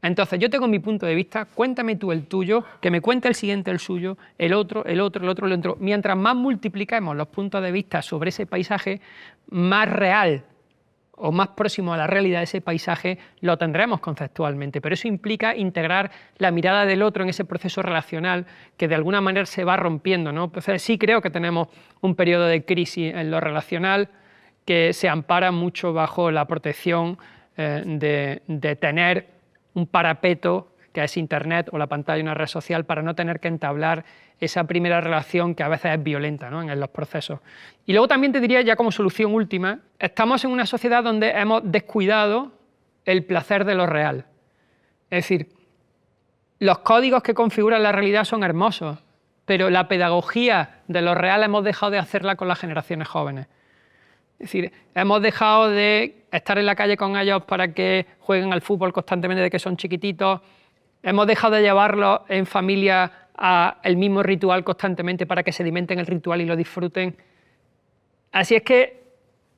Entonces, yo tengo mi punto de vista, cuéntame tú el tuyo, que me cuente el siguiente el suyo, el otro, el otro, el otro, el otro. Mientras más multipliquemos los puntos de vista sobre ese paisaje, más real o más próximo a la realidad de ese paisaje lo tendremos conceptualmente. Pero eso implica integrar la mirada del otro en ese proceso relacional que de alguna manera se va rompiendo, ¿no? Entonces, sí creo que tenemos un periodo de crisis en lo relacional que se ampara mucho bajo la protección de tener un parapeto que es Internet o la pantalla de una red social para no tener que entablar esa primera relación que a veces es violenta, ¿no? En los procesos. Y luego también te diría, ya como solución última, estamos en una sociedad donde hemos descuidado el placer de lo real. Es decir, los códigos que configuran la realidad son hermosos, pero la pedagogía de lo real hemos dejado de hacerla con las generaciones jóvenes. Es decir, hemos dejado de estar en la calle con ellos para que jueguen al fútbol constantemente desde que son chiquititos. Hemos dejado de llevarlos en familia al mismo ritual constantemente para que sedimenten el ritual y lo disfruten. Así es que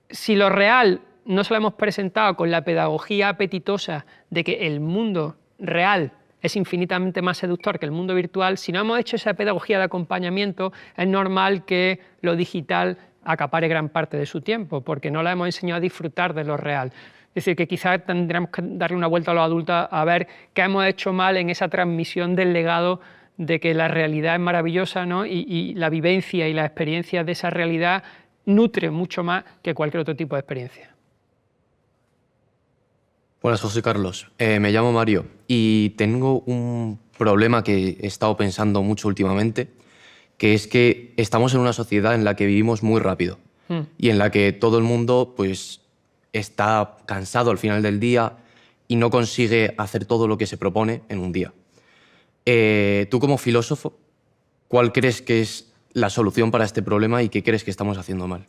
si lo real no se lo hemos presentado con la pedagogía apetitosa de que el mundo real es infinitamente más seductor que el mundo virtual, si no hemos hecho esa pedagogía de acompañamiento, es normal que lo digital acapare gran parte de su tiempo, porque no la hemos enseñado a disfrutar de lo real. Es decir, que quizás tendremos que darle una vuelta a los adultos a ver qué hemos hecho mal en esa transmisión del legado de que la realidad es maravillosa, ¿no? y la vivencia y la experiencia de esa realidad nutre mucho más que cualquier otro tipo de experiencia. Buenas, José Carlos. Me llamo Mario y tengo un problema que he estado pensando mucho últimamente, que es que estamos en una sociedad en la que vivimos muy rápido y en la que todo el mundo pues, está cansado al final del día y no consigue hacer todo lo que se propone en un día. Tú como filósofo, ¿cuál crees que es la solución para este problema y qué crees que estamos haciendo mal?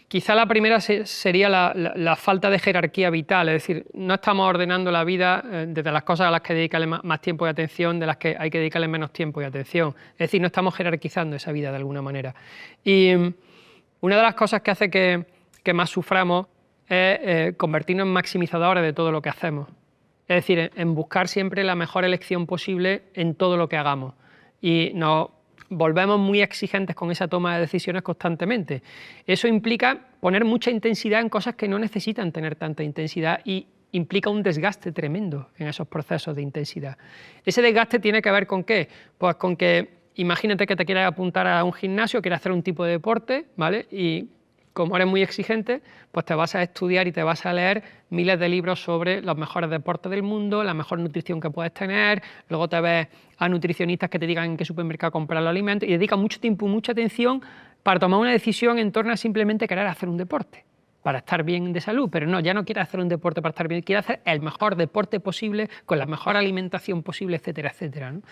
Quizá la primera sería la falta de jerarquía vital, es decir, no estamos ordenando la vida desde las cosas a las que dedicarle más tiempo y atención, de las que hay que dedicarle menos tiempo y atención. Es decir, no estamos jerarquizando esa vida de alguna manera. Y una de las cosas que hace que más suframos es convertirnos en maximizadores de todo lo que hacemos. Es decir, en buscar siempre la mejor elección posible en todo lo que hagamos. y nos volvemos muy exigentes con esa toma de decisiones constantemente. Eso implica poner mucha intensidad en cosas que no necesitan tener tanta intensidad y implica un desgaste tremendo en esos procesos de intensidad. Ese desgaste tiene que ver ¿con qué? Pues con que imagínate que te quieres apuntar a un gimnasio, quieres hacer un tipo de deporte, ¿vale? Y como eres muy exigente, pues te vas a estudiar y te vas a leer miles de libros sobre los mejores deportes del mundo, la mejor nutrición que puedes tener, luego te ves a nutricionistas que te digan en qué supermercado comprar los alimentos y dedicas mucho tiempo y mucha atención para tomar una decisión en torno a simplemente querer hacer un deporte, para estar bien de salud, pero no, ya no quieres hacer un deporte para estar bien, quieres hacer el mejor deporte posible, con la mejor alimentación posible, etcétera, etcétera, ¿no?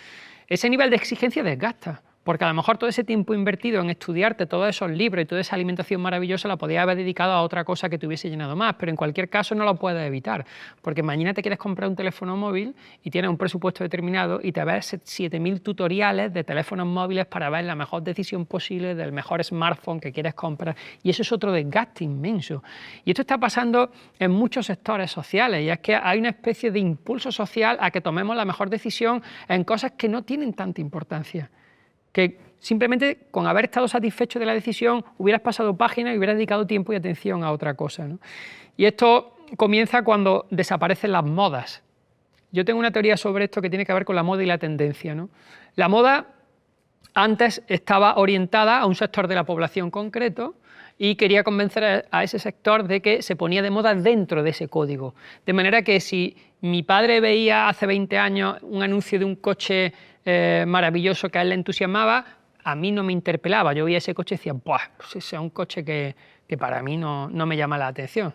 Ese nivel de exigencia desgasta, porque a lo mejor todo ese tiempo invertido en estudiarte todos esos libros y toda esa alimentación maravillosa la podías haber dedicado a otra cosa que te hubiese llenado más, pero en cualquier caso no lo puedes evitar, porque mañana te quieres comprar un teléfono móvil y tienes un presupuesto determinado y te ves 7.000 tutoriales de teléfonos móviles para ver la mejor decisión posible del mejor smartphone que quieres comprar, y eso es otro desgaste inmenso. Y esto está pasando en muchos sectores sociales, y es que hay una especie de impulso social a que tomemos la mejor decisión en cosas que no tienen tanta importancia, que simplemente con haber estado satisfecho de la decisión hubieras pasado página y hubieras dedicado tiempo y atención a otra cosa, ¿no? Y esto comienza cuando desaparecen las modas. Yo tengo una teoría sobre esto que tiene que ver con la moda y la tendencia, ¿no? La moda antes estaba orientada a un sector de la población concreto y quería convencer a ese sector de que se ponía de moda dentro de ese código. De manera que si mi padre veía hace 20 años un anuncio de un coche maravilloso que a él le entusiasmaba, a mí no me interpelaba. Yo veía ese coche y decía, ¡buah! Pues ese es un coche que para mí no me llama la atención.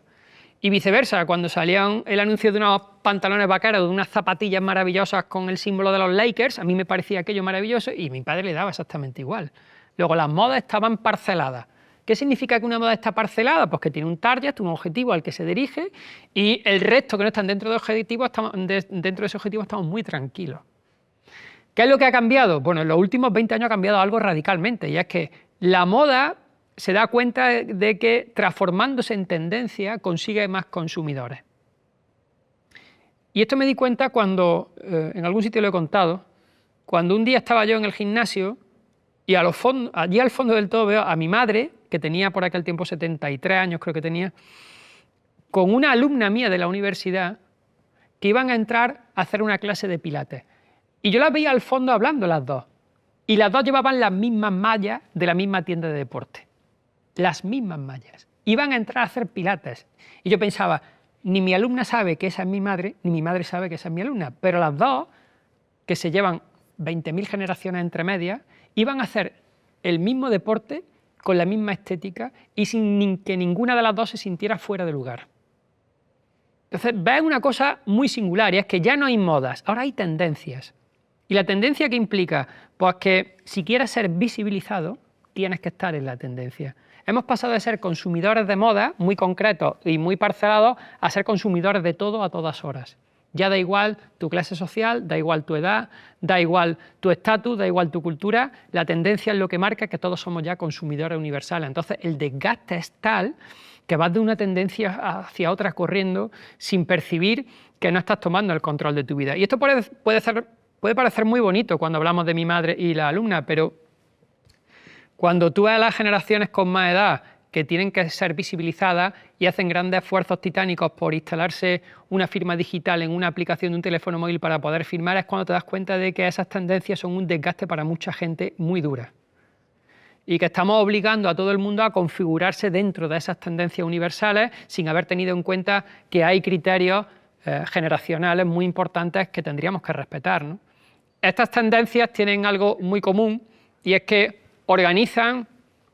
Y viceversa, cuando salía el anuncio de unos pantalones vaqueros, de unas zapatillas maravillosas con el símbolo de los Lakers, a mí me parecía aquello maravilloso y a mi padre le daba exactamente igual. Luego, las modas estaban parceladas. ¿Qué significa que una moda está parcelada? Pues que tiene un target, un objetivo al que se dirige, y el resto que no están dentro de ese objetivo estamos muy tranquilos. ¿Qué es lo que ha cambiado? Bueno, en los últimos 20 años ha cambiado algo radicalmente, y es que la moda se da cuenta de que transformándose en tendencia consigue más consumidores. Y esto me di cuenta cuando, en algún sitio lo he contado, cuando un día estaba yo en el gimnasio y allí al fondo del todo veo a mi madre, que tenía por aquel tiempo 73 años creo que tenía, con una alumna mía de la universidad que iban a entrar a hacer una clase de pilates. Y yo las veía al fondo hablando las dos. Y las dos llevaban las mismas mallas de la misma tienda de deporte. Las mismas mallas. Iban a entrar a hacer pilates. Y yo pensaba, ni mi alumna sabe que esa es mi madre, ni mi madre sabe que esa es mi alumna. Pero las dos, que se llevan 20.000 generaciones entre medias, iban a hacer el mismo deporte, con la misma estética y sin que ninguna de las dos se sintiera fuera de lugar. Entonces, ves una cosa muy singular, y es que ya no hay modas, ahora hay tendencias. ¿Y la tendencia qué implica? Pues que si quieres ser visibilizado, tienes que estar en la tendencia. Hemos pasado de ser consumidores de moda, muy concretos y muy parcelados, a ser consumidores de todo a todas horas. Ya da igual tu clase social, da igual tu edad, da igual tu estatus, da igual tu cultura, la tendencia es lo que marca que todos somos ya consumidores universales. Entonces el desgaste es tal que vas de una tendencia hacia otra corriendo sin percibir que no estás tomando el control de tu vida. Y esto puede parecer muy bonito cuando hablamos de mi madre y la alumna, pero cuando tú ves a las generaciones con más edad que tienen que ser visibilizadas y hacen grandes esfuerzos titánicos por instalarse una firma digital en una aplicación de un teléfono móvil para poder firmar, es cuando te das cuenta de que esas tendencias son un desgaste para mucha gente muy dura. Y que estamos obligando a todo el mundo a configurarse dentro de esas tendencias universales sin haber tenido en cuenta que hay criterios generacionales muy importantes que tendríamos que respetar, ¿no? Estas tendencias tienen algo muy común, y es que organizan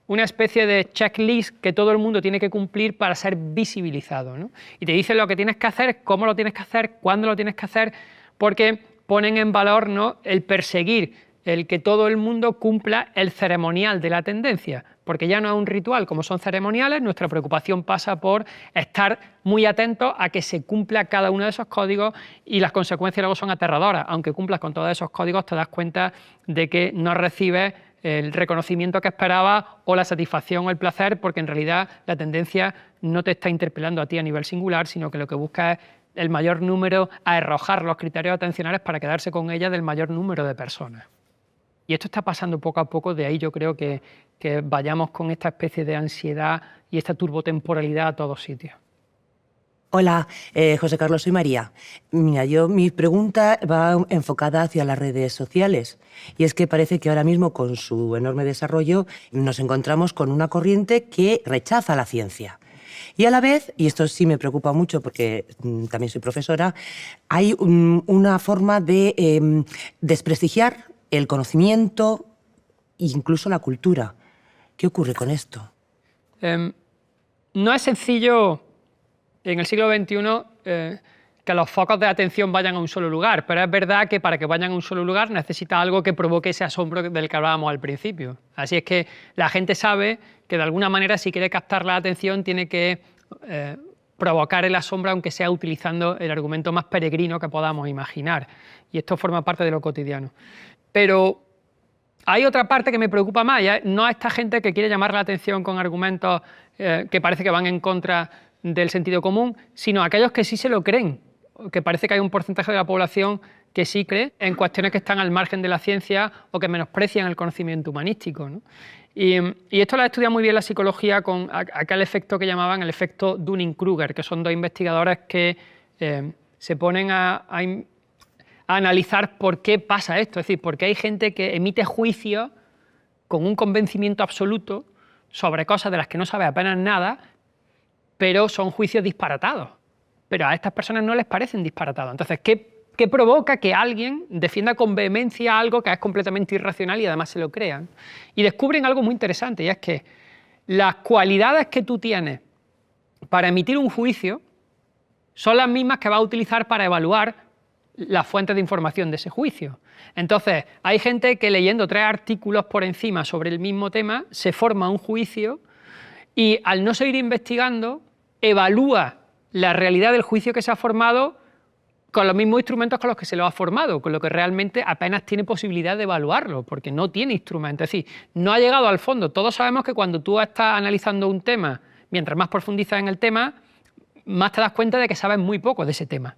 una especie de checklist que todo el mundo tiene que cumplir para ser visibilizado, ¿no? Y te dicen lo que tienes que hacer, cómo lo tienes que hacer, cuándo lo tienes que hacer, porque ponen en valor, ¿no?, el perseguir, el que todo el mundo cumpla el ceremonial de la tendencia, porque ya no es un ritual, como son ceremoniales, nuestra preocupación pasa por estar muy atentos a que se cumpla cada uno de esos códigos, y las consecuencias luego son aterradoras. Aunque cumplas con todos esos códigos, te das cuenta de que no recibes el reconocimiento que esperabas o la satisfacción o el placer, porque en realidad la tendencia no te está interpelando a ti a nivel singular, sino que lo que busca es el mayor número, a arrojar los criterios atencionales para quedarse con ella del mayor número de personas. Y esto está pasando poco a poco, de ahí yo creo que vayamos con esta especie de ansiedad y esta turbotemporalidad a todos sitios. Hola, José Carlos, soy María. Mira, mi pregunta va enfocada hacia las redes sociales. Y es que parece que ahora mismo, con su enorme desarrollo, nos encontramos con una corriente que rechaza la ciencia. Y a la vez, y esto sí me preocupa mucho porque también soy profesora, hay una forma de desprestigiar el conocimiento e incluso la cultura. ¿Qué ocurre con esto? No es sencillo en el siglo XXI que los focos de atención vayan a un solo lugar, pero es verdad que para que vayan a un solo lugar necesita algo que provoque ese asombro del que hablábamos al principio. Así es que la gente sabe que de alguna manera, si quiere captar la atención, tiene que provocar el asombro, aunque sea utilizando el argumento más peregrino que podamos imaginar. Y esto forma parte de lo cotidiano. Pero hay otra parte que me preocupa más, ya no a esta gente que quiere llamar la atención con argumentos que parece que van en contra del sentido común, sino a aquellos que sí se lo creen, que parece que hay un porcentaje de la población que sí cree en cuestiones que están al margen de la ciencia o que menosprecian el conocimiento humanístico, ¿no? Y esto lo ha estudiado muy bien la psicología con aquel efecto que llamaban el efecto Dunning-Kruger, que son dos investigadores que se ponen a analizar por qué pasa esto, es decir, por qué hay gente que emite juicios con un convencimiento absoluto sobre cosas de las que no sabe apenas nada, pero son juicios disparatados. Pero a estas personas no les parecen disparatados. Entonces, ¿qué provoca que alguien defienda con vehemencia algo que es completamente irracional y además se lo crean? Y descubren algo muy interesante, y es que las cualidades que tú tienes para emitir un juicio son las mismas que vas a utilizar para evaluar las fuentes de información de ese juicio. Entonces, hay gente que leyendo 3 artículos por encima sobre el mismo tema se forma un juicio y al no seguir investigando evalúa la realidad del juicio que se ha formado con los mismos instrumentos con los que se lo ha formado, con lo que realmente apenas tiene posibilidad de evaluarlo, porque no tiene instrumentos. Es decir, no ha llegado al fondo. Todos sabemos que cuando tú estás analizando un tema, mientras más profundizas en el tema, más te das cuenta de que sabes muy poco de ese tema.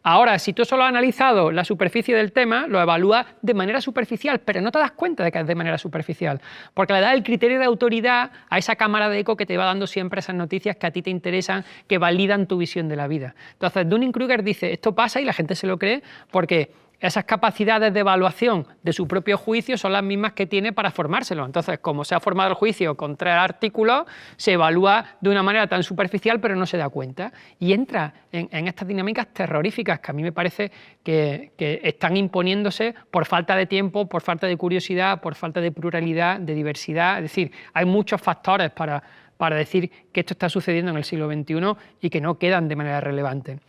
Ahora, si tú solo has analizado la superficie del tema, lo evalúas de manera superficial, pero no te das cuenta de que es de manera superficial, porque le das el criterio de autoridad a esa cámara de eco que te va dando siempre esas noticias que a ti te interesan, que validan tu visión de la vida. Entonces, Dunning-Kruger dice, esto pasa y la gente se lo cree porque esas capacidades de evaluación de su propio juicio son las mismas que tiene para formárselo. Entonces, como se ha formado el juicio con 3 artículos, se evalúa de una manera tan superficial, pero no se da cuenta. Y entra en estas dinámicas terroríficas que a mí me parece que están imponiéndose por falta de tiempo, por falta de curiosidad, por falta de pluralidad, de diversidad. Es decir, hay muchos factores para decir que esto está sucediendo en el siglo XXI y que no quedan de manera relevante.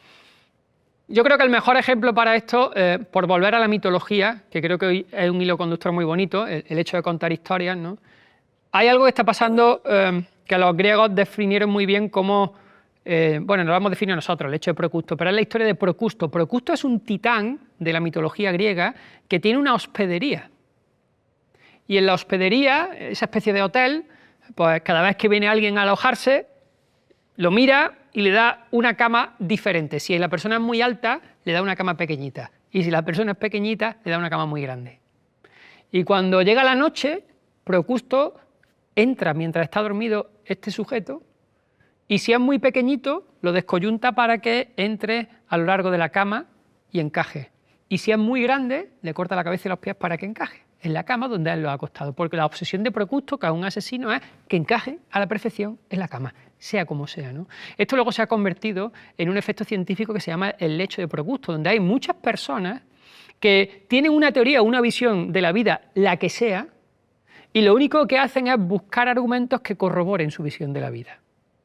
Yo creo que el mejor ejemplo para esto, por volver a la mitología, que creo que hoy es un hilo conductor muy bonito, el hecho de contar historias, ¿no? Hay algo que está pasando que los griegos definieron muy bien como, bueno, lo hemos definido nosotros, el hecho de Procusto, pero es la historia de Procusto. Procusto es un titán de la mitología griega que tiene una hospedería. Y en la hospedería, esa especie de hotel, pues cada vez que viene alguien a alojarse, lo mira y le da una cama diferente. Si la persona es muy alta, le da una cama pequeñita. Y si la persona es pequeñita, le da una cama muy grande. Y cuando llega la noche, Procusto entra mientras está dormido este sujeto y si es muy pequeñito, lo descoyunta para que entre a lo largo de la cama y encaje. Y si es muy grande, le corta la cabeza y los pies para que encaje en la cama donde él lo ha acostado. Porque la obsesión de Procusto, que es un asesino, es que encaje a la perfección en la cama, sea como sea, ¿no? Esto luego se ha convertido en un efecto científico que se llama el lecho de Procusto, donde hay muchas personas que tienen una teoría o una visión de la vida, la que sea, y lo único que hacen es buscar argumentos que corroboren su visión de la vida,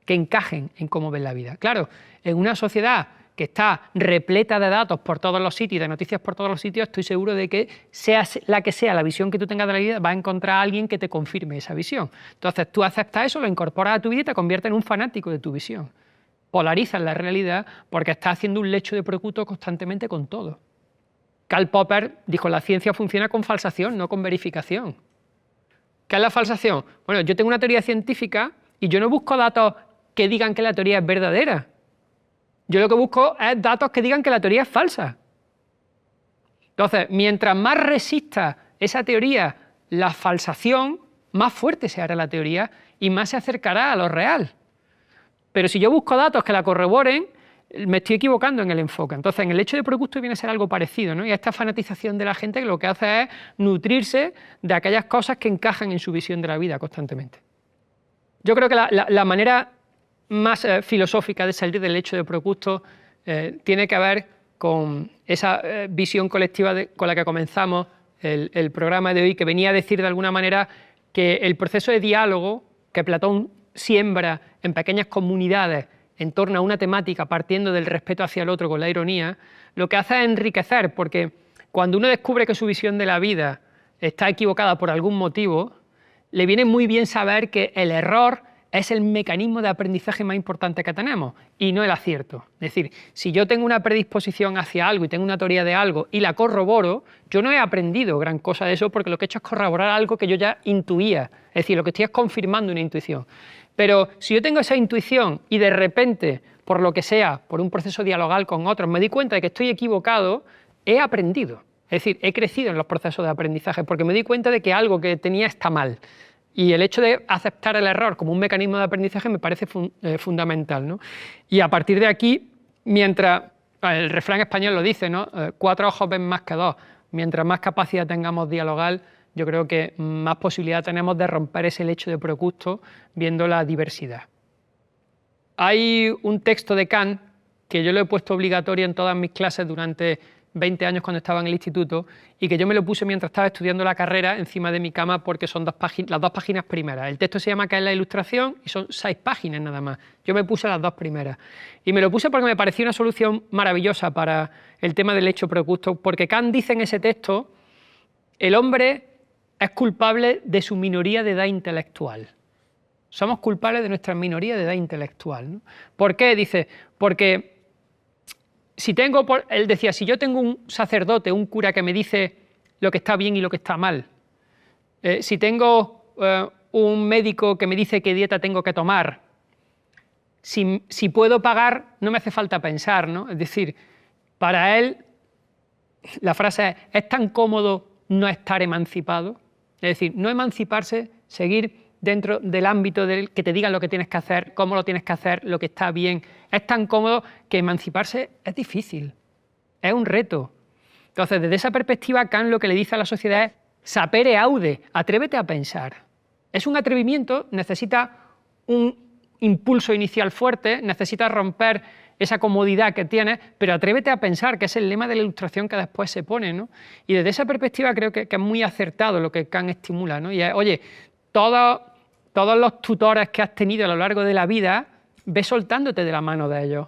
que encajen en cómo ven la vida. Claro, en una sociedad que está repleta de datos por todos los sitios, de noticias por todos los sitios, estoy seguro de que sea la que sea la visión que tú tengas de la vida, vas a encontrar a alguien que te confirme esa visión. Entonces tú aceptas eso, lo incorporas a tu vida y te conviertes en un fanático de tu visión. Polarizas la realidad porque estás haciendo un lecho de Procusto constantemente con todo. Karl Popper dijo, la ciencia funciona con falsación, no con verificación. ¿Qué es la falsación? Bueno, yo tengo una teoría científica y yo no busco datos que digan que la teoría es verdadera. Yo lo que busco es datos que digan que la teoría es falsa. Entonces, mientras más resista esa teoría la falsación, más fuerte se hará la teoría y más se acercará a lo real. Pero si yo busco datos que la corroboren, me estoy equivocando en el enfoque. Entonces, en el hecho de progusto viene a ser algo parecido, ¿no? Y a esta fanatización de la gente que lo que hace es nutrirse de aquellas cosas que encajan en su visión de la vida constantemente. Yo creo que la manera más filosófica de salir del hecho de progusto tiene que ver con esa visión colectiva con la que comenzamos el programa de hoy, que venía a decir de alguna manera que el proceso de diálogo que Platón siembra en pequeñas comunidades en torno a una temática partiendo del respeto hacia el otro con la ironía, lo que hace es enriquecer, porque cuando uno descubre que su visión de la vida está equivocada por algún motivo, le viene muy bien saber que el error es el mecanismo de aprendizaje más importante que tenemos y no el acierto. Es decir, si yo tengo una predisposición hacia algo y tengo una teoría de algo y la corroboro, yo no he aprendido gran cosa de eso porque lo que he hecho es corroborar algo que yo ya intuía. Es decir, lo que estoy es confirmando una intuición. Pero si yo tengo esa intuición y de repente, por lo que sea, por un proceso dialogal con otros, me di cuenta de que estoy equivocado, he aprendido. Es decir, he crecido en los procesos de aprendizaje porque me di cuenta de que algo que tenía está mal. Y el hecho de aceptar el error como un mecanismo de aprendizaje me parece fundamental, ¿no? Y a partir de aquí, mientras el refrán español lo dice, ¿no? 4 ojos ven más que 2. Mientras más capacidad tengamos dialogal, yo creo que más posibilidad tenemos de romper ese lecho de progusto viendo la diversidad. Hay un texto de Kant que yo lo he puesto obligatorio en todas mis clases durante 20 años cuando estaba en el instituto y que yo me lo puse mientras estaba estudiando la carrera encima de mi cama porque son las 2 páginas primeras. El texto se llama ¿Qué es la ilustración? Y son 6 páginas nada más. Yo me puse las 2 primeras. Y me lo puse porque me pareció una solución maravillosa para el tema del lecho progusto, porque Kant dice en ese texto: el hombre es culpable de su minoría de edad intelectual. Somos culpables de nuestra minoría de edad intelectual, ¿no? ¿Por qué? Dice, porque él decía, si yo tengo un sacerdote, un cura que me dice lo que está bien y lo que está mal, si tengo un médico que me dice qué dieta tengo que tomar, si puedo pagar, no me hace falta pensar, ¿no? Es decir, para él, la frase es tan cómodo no estar emancipado, es decir, no emanciparse, seguir dentro del ámbito del que te digan lo que tienes que hacer, cómo lo tienes que hacer, lo que está bien. Es tan cómodo que emanciparse es difícil, es un reto. Entonces, desde esa perspectiva, Kant lo que le dice a la sociedad es sapere aude, atrévete a pensar. Es un atrevimiento, necesita un impulso inicial fuerte, necesita romper esa comodidad que tienes, pero atrévete a pensar, que es el lema de la ilustración que después se pone, ¿no? Y desde esa perspectiva creo que es muy acertado lo que Kant estimula, ¿no? Y es, oye, todos los tutores que has tenido a lo largo de la vida, ve soltándote de la mano de ellos.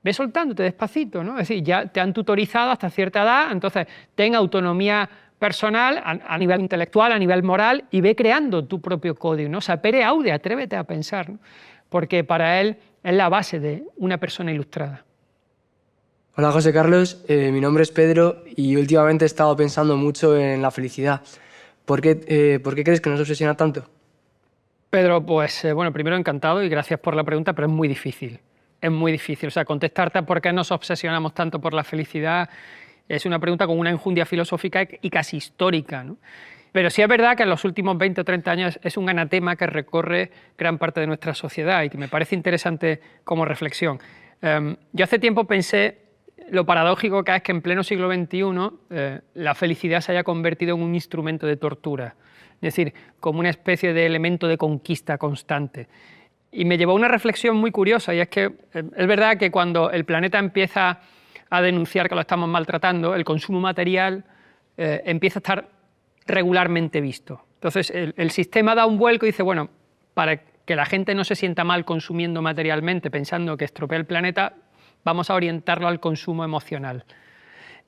Ve soltándote despacito, ¿no? Es decir, ya te han tutorizado hasta cierta edad, entonces ten autonomía personal a nivel intelectual, a nivel moral, y ve creando tu propio código, ¿no? Sapere aude, atrévete a pensar, ¿no? Porque para él es la base de una persona ilustrada. Hola José Carlos, mi nombre es Pedro y últimamente he estado pensando mucho en la felicidad. ¿Por qué crees que nos obsesiona tanto? Pedro, pues bueno, primero encantado y gracias por la pregunta, pero es muy difícil. Es muy difícil. O sea, contestarte a por qué nos obsesionamos tanto por la felicidad es una pregunta con una enjundia filosófica y casi histórica, ¿no? Pero sí es verdad que en los últimos 20 o 30 años es un anatema que recorre gran parte de nuestra sociedad y que me parece interesante como reflexión. Yo hace tiempo pensé lo paradójico que es que en pleno siglo XXI la felicidad se haya convertido en un instrumento de tortura, es decir, como una especie de elemento de conquista constante. Y me llevó a una reflexión muy curiosa, y es que es verdad que cuando el planeta empieza a denunciar que lo estamos maltratando, el consumo material empieza a estar regularmente visto. Entonces el sistema da un vuelco y dice, bueno, para que la gente no se sienta mal consumiendo materialmente, pensando que estropea el planeta, vamos a orientarlo al consumo emocional.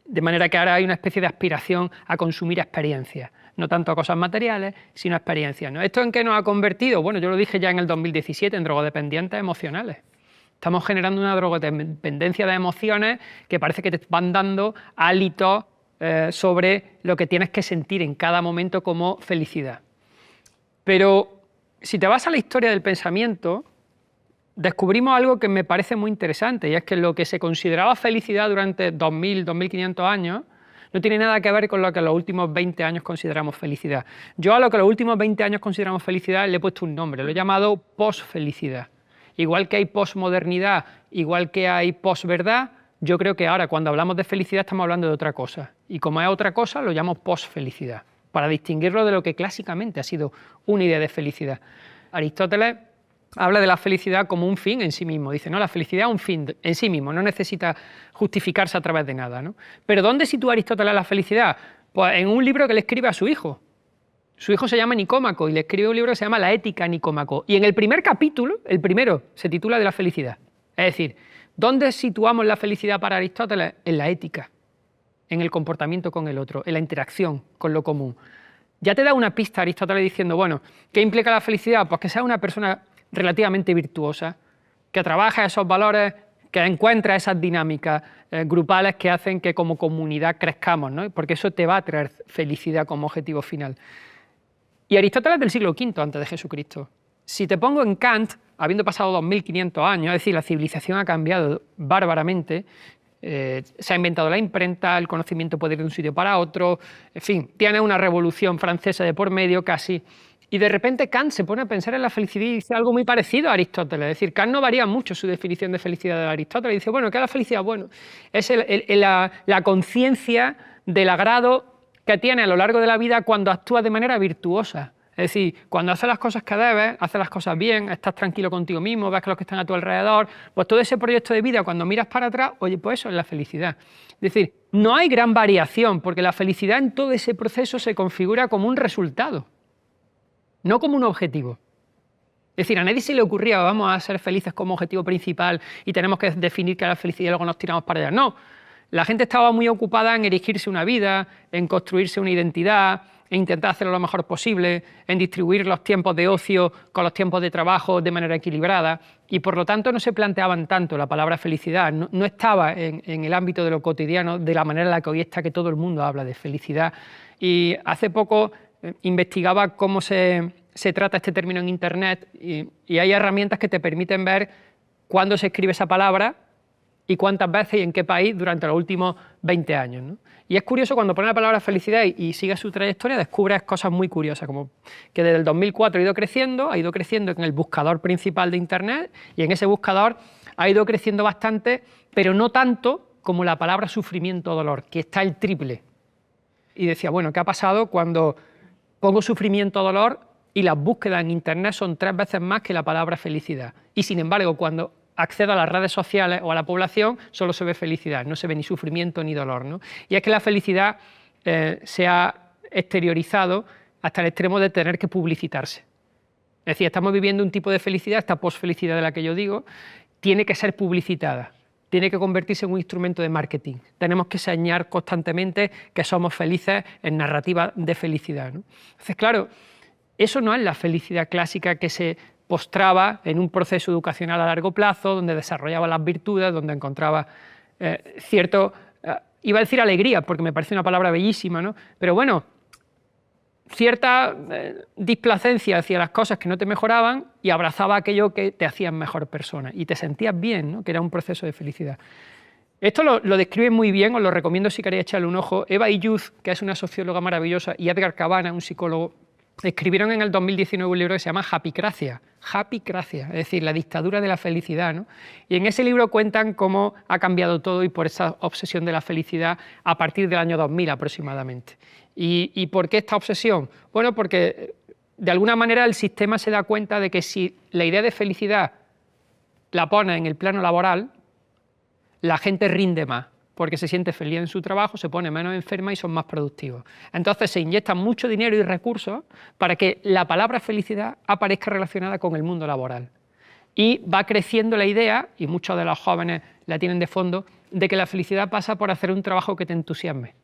De manera que ahora hay una especie de aspiración a consumir experiencias, no tanto a cosas materiales, sino a experiencias, ¿no? ¿Esto en qué nos ha convertido? Bueno, yo lo dije ya en el 2017, en drogodependientes emocionales. Estamos generando una drogodependencia de emociones que parece que te van dando hálitos sobre lo que tienes que sentir en cada momento como felicidad. Pero si te vas a la historia del pensamiento, descubrimos algo que me parece muy interesante, y es que lo que se consideraba felicidad durante 2000, 2500 años, No tiene nada que ver con lo que en los últimos 20 años consideramos felicidad. Yo a lo que en los últimos 20 años consideramos felicidad le he puesto un nombre, lo he llamado posfelicidad. Igual que hay posmodernidad, igual que hay posverdad, yo creo que ahora cuando hablamos de felicidad estamos hablando de otra cosa. Y como es otra cosa, lo llamo posfelicidad, para distinguirlo de lo que clásicamente ha sido una idea de felicidad. Aristóteles habla de la felicidad como un fin en sí mismo. Dice, no, la felicidad es un fin en sí mismo, no necesita justificarse a través de nada, ¿no? Pero ¿dónde sitúa Aristóteles la felicidad? Pues en un libro que le escribe a su hijo. Su hijo se llama Nicómaco y le escribe un libro que se llama La Ética a Nicómaco. Y en el primer capítulo, el primero, se titula de la felicidad. Es decir, ¿dónde situamos la felicidad para Aristóteles? En la ética, en el comportamiento con el otro, en la interacción con lo común. Ya te da una pista Aristóteles diciendo, bueno, ¿qué implica la felicidad? Pues que seas una persona relativamente virtuosa, que trabaja esos valores, que encuentra esas dinámicas grupales que hacen que como comunidad crezcamos, ¿no? Porque eso te va a traer felicidad como objetivo final. Y Aristóteles del siglo V antes de Jesucristo. Si te pongo en Kant, habiendo pasado 2500 años, es decir, la civilización ha cambiado bárbaramente, se ha inventado la imprenta, el conocimiento puede ir de un sitio para otro, en fin, tiene una revolución francesa de por medio casi. Y de repente Kant se pone a pensar en la felicidad y dice algo muy parecido a Aristóteles. Es decir, Kant no varía mucho su definición de felicidad de Aristóteles. Dice, bueno, ¿qué es la felicidad? Bueno, es la conciencia del agrado que tiene a lo largo de la vida cuando actúas de manera virtuosa. Es decir, cuando haces las cosas que debes, haces las cosas bien, estás tranquilo contigo mismo, ves que los que están a tu alrededor, pues todo ese proyecto de vida, cuando miras para atrás, oye, pues eso es la felicidad. Es decir, no hay gran variación, porque la felicidad en todo ese proceso se configura como un resultado, no como un objetivo. Es decir, a nadie se le ocurría, vamos a ser felices como objetivo principal y tenemos que definir qué es la felicidad y luego nos tiramos para allá. No, la gente estaba muy ocupada en erigirse una vida, en construirse una identidad, en intentar hacerlo lo mejor posible, en distribuir los tiempos de ocio con los tiempos de trabajo de manera equilibrada y por lo tanto no se planteaban tanto la palabra felicidad, no estaba en el ámbito de lo cotidiano de la manera en la que hoy está que todo el mundo habla de felicidad. Y hace poco investigaba cómo se trata este término en Internet y hay herramientas que te permiten ver cuándo se escribe esa palabra y cuántas veces y en qué país durante los últimos 20 años, ¿no? Y es curioso cuando pones la palabra felicidad y sigues su trayectoria, descubres cosas muy curiosas, como que desde el 2004 ha ido creciendo en el buscador principal de Internet y en ese buscador ha ido creciendo bastante, pero no tanto como la palabra sufrimiento o dolor, que está el triple. Y decía, bueno, ¿qué ha pasado cuando pongo sufrimiento o dolor y las búsquedas en Internet son 3 veces más que la palabra felicidad? Y sin embargo, cuando accedo a las redes sociales o a la población, solo se ve felicidad, no se ve ni sufrimiento ni dolor, ¿no? Y es que la felicidad se ha exteriorizado hasta el extremo de tener que publicitarse. Es decir, estamos viviendo un tipo de felicidad, esta posfelicidad de la que yo digo, tiene que ser publicitada, tiene que convertirse en un instrumento de marketing. Tenemos que señalar constantemente que somos felices en narrativa de felicidad, ¿no? Entonces, claro, eso no es la felicidad clásica que se postraba en un proceso educacional a largo plazo, donde desarrollaba las virtudes, donde encontraba cierto, iba a decir alegría, porque me parece una palabra bellísima, ¿no? Pero bueno, cierta displacencia hacia las cosas que no te mejoraban y abrazaba aquello que te hacían mejor persona y te sentías bien, ¿no? Que era un proceso de felicidad. Esto lo describe muy bien, os lo recomiendo si queréis echarle un ojo. Eva Illouz, que es una socióloga maravillosa, y Edgar Cabana, un psicólogo, escribieron en el 2019 un libro que se llama Happycracia, es decir, la dictadura de la felicidad, ¿no? Y en ese libro cuentan cómo ha cambiado todo y por esa obsesión de la felicidad a partir del año 2000 aproximadamente. ¿Y por qué esta obsesión? Bueno, porque de alguna manera el sistema se da cuenta de que si la idea de felicidad la pone en el plano laboral, la gente rinde más, porque se siente feliz en su trabajo, se pone menos enferma y son más productivos. Entonces se inyectan mucho dinero y recursos para que la palabra felicidad aparezca relacionada con el mundo laboral. Y va creciendo la idea, y muchos de los jóvenes la tienen de fondo, de que la felicidad pasa por hacer un trabajo que te entusiasme,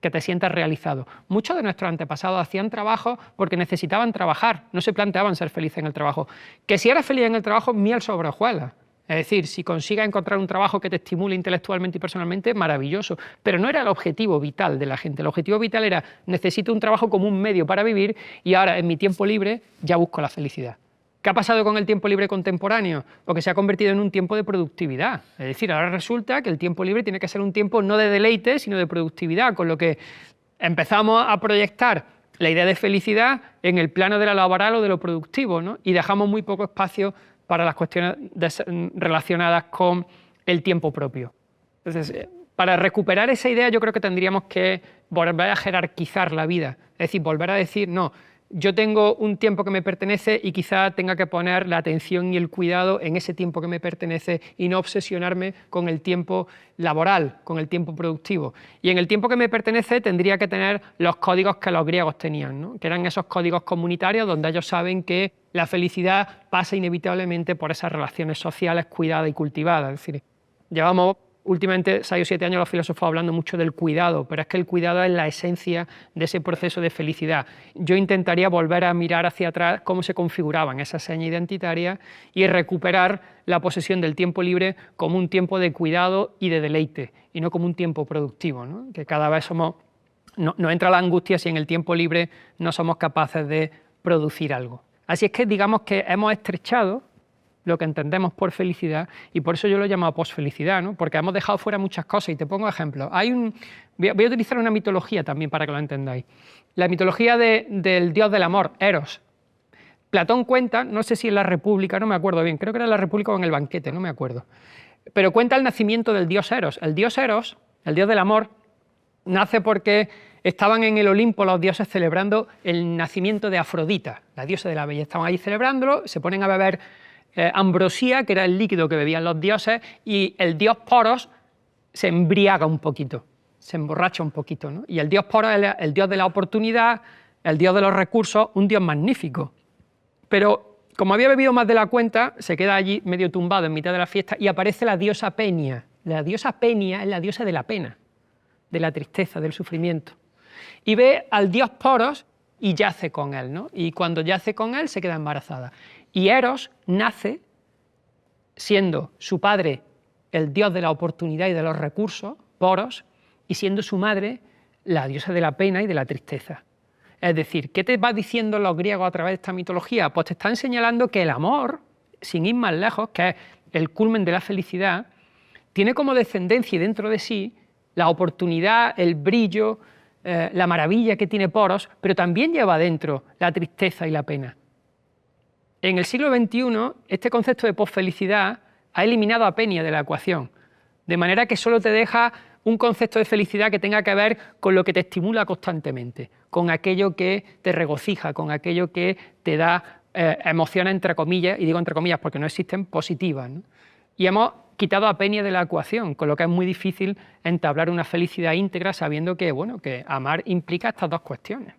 que te sientas realizado. Muchos de nuestros antepasados hacían trabajo porque necesitaban trabajar, no se planteaban ser felices en el trabajo. Que si eres feliz en el trabajo, miel sobre hojuelas. Es decir, si consigas encontrar un trabajo que te estimule intelectualmente y personalmente, maravilloso. Pero no era el objetivo vital de la gente. El objetivo vital era, necesito un trabajo como un medio para vivir y ahora en mi tiempo libre ya busco la felicidad. ¿Qué ha pasado con el tiempo libre contemporáneo? Porque se ha convertido en un tiempo de productividad. Es decir, ahora resulta que el tiempo libre tiene que ser un tiempo no de deleite, sino de productividad, con lo que empezamos a proyectar la idea de felicidad en el plano de lo laboral o de lo productivo, ¿no? Y dejamos muy poco espacio para las cuestiones relacionadas con el tiempo propio. Entonces, para recuperar esa idea yo creo que tendríamos que volver a jerarquizar la vida, es decir, volver a decir, no, yo tengo un tiempo que me pertenece y quizá tenga que poner la atención y el cuidado en ese tiempo que me pertenece y no obsesionarme con el tiempo laboral, con el tiempo productivo. Y en el tiempo que me pertenece tendría que tener los códigos que los griegos tenían, ¿no? Que eran esos códigos comunitarios donde ellos saben que la felicidad pasa inevitablemente por esas relaciones sociales cuidadas y cultivadas. Es decir, llevamos últimamente 6 o 7 años los filósofos hablando mucho del cuidado, pero es que el cuidado es la esencia de ese proceso de felicidad. Yo intentaría volver a mirar hacia atrás cómo se configuraban esas señas identitarias y recuperar la posesión del tiempo libre como un tiempo de cuidado y de deleite, y no como un tiempo productivo, ¿no? Que cada vez nos entra la angustia si en el tiempo libre no somos capaces de producir algo. Así es que digamos que hemos estrechado lo que entendemos por felicidad, y por eso yo lo he llamado posfelicidad, ¿no? Porque hemos dejado fuera muchas cosas, y te pongo ejemplos. Voy a utilizar una mitología también para que lo entendáis. La mitología del dios del amor, Eros. Platón cuenta, no sé si en la República, no me acuerdo bien, creo que era en la República o en el Banquete, no me acuerdo, pero cuenta el nacimiento del dios Eros. El dios Eros, el dios del amor, nace porque estaban en el Olimpo los dioses celebrando el nacimiento de Afrodita, la diosa de la belleza. Estaban ahí celebrándolo, se ponen a beber ambrosía, que era el líquido que bebían los dioses, y el dios Poros se embriaga un poquito, se emborracha un poquito, ¿no? Y el dios Poros es el dios de la oportunidad, el dios de los recursos, un dios magnífico. Pero como había bebido más de la cuenta, se queda allí medio tumbado en mitad de la fiesta y aparece la diosa Penia. La diosa Penia es la diosa de la pena, de la tristeza, del sufrimiento. Y ve al dios Poros y yace con él, ¿no? Y cuando yace con él se queda embarazada. Y Eros nace siendo su padre el dios de la oportunidad y de los recursos, Poros, y siendo su madre la diosa de la pena y de la tristeza. Es decir, ¿qué te va diciendo los griegos a través de esta mitología? Pues te están señalando que el amor, sin ir más lejos, que es el culmen de la felicidad, tiene como descendencia y dentro de sí la oportunidad, el brillo, la maravilla que tiene Poros, pero también lleva dentro la tristeza y la pena. En el siglo XXI, este concepto de posfelicidad ha eliminado a Penia de la ecuación, de manera que solo te deja un concepto de felicidad que tenga que ver con lo que te estimula constantemente, con aquello que te regocija, con aquello que te da emociones, entre comillas, y digo entre comillas porque no existen, positivas, ¿no? Y hemos quitado a Penia de la ecuación, con lo que es muy difícil entablar una felicidad íntegra sabiendo que, bueno, que amar implica estas dos cuestiones.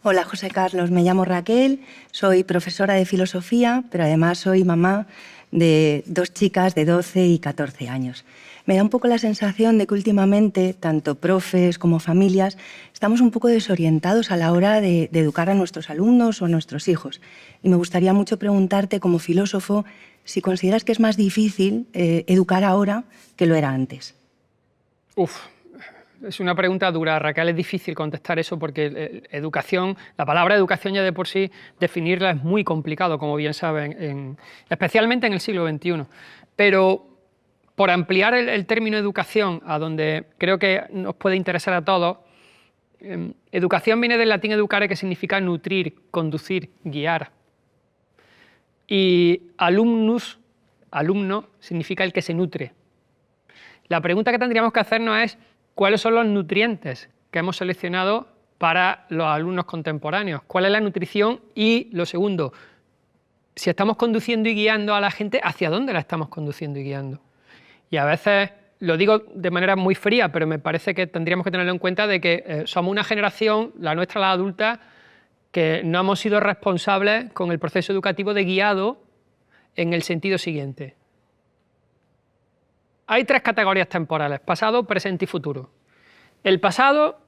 Hola, José Carlos, me llamo Raquel, soy profesora de filosofía, pero además soy mamá de 2 chicas de 12 y 14 años. Me da un poco la sensación de que últimamente, tanto profes como familias, estamos un poco desorientados a la hora de educar a nuestros alumnos o a nuestros hijos. Y me gustaría mucho preguntarte, como filósofo, si consideras que es más difícil educar ahora que lo era antes. Es una pregunta dura, Raquel, es difícil contestar eso porque educación, la palabra educación ya de por sí, definirla es muy complicado, como bien saben, especialmente en el siglo XXI. Pero por ampliar el término educación a donde creo que nos puede interesar a todos, educación viene del latín educare, que significa nutrir, conducir, guiar. Y alumnus, alumno, significa el que se nutre. La pregunta que tendríamos que hacernos es ¿cuáles son los nutrientes que hemos seleccionado para los alumnos contemporáneos? ¿Cuál es la nutrición? Y lo segundo, si estamos conduciendo y guiando a la gente, ¿hacia dónde la estamos conduciendo y guiando? Y a veces, lo digo de manera muy fría, pero me parece que tendríamos que tenerlo en cuenta de que somos una generación, la nuestra, la adulta, que no hemos sido responsables con el proceso educativo de guiado en el sentido siguiente. Hay 3 categorías temporales, pasado, presente y futuro. El pasado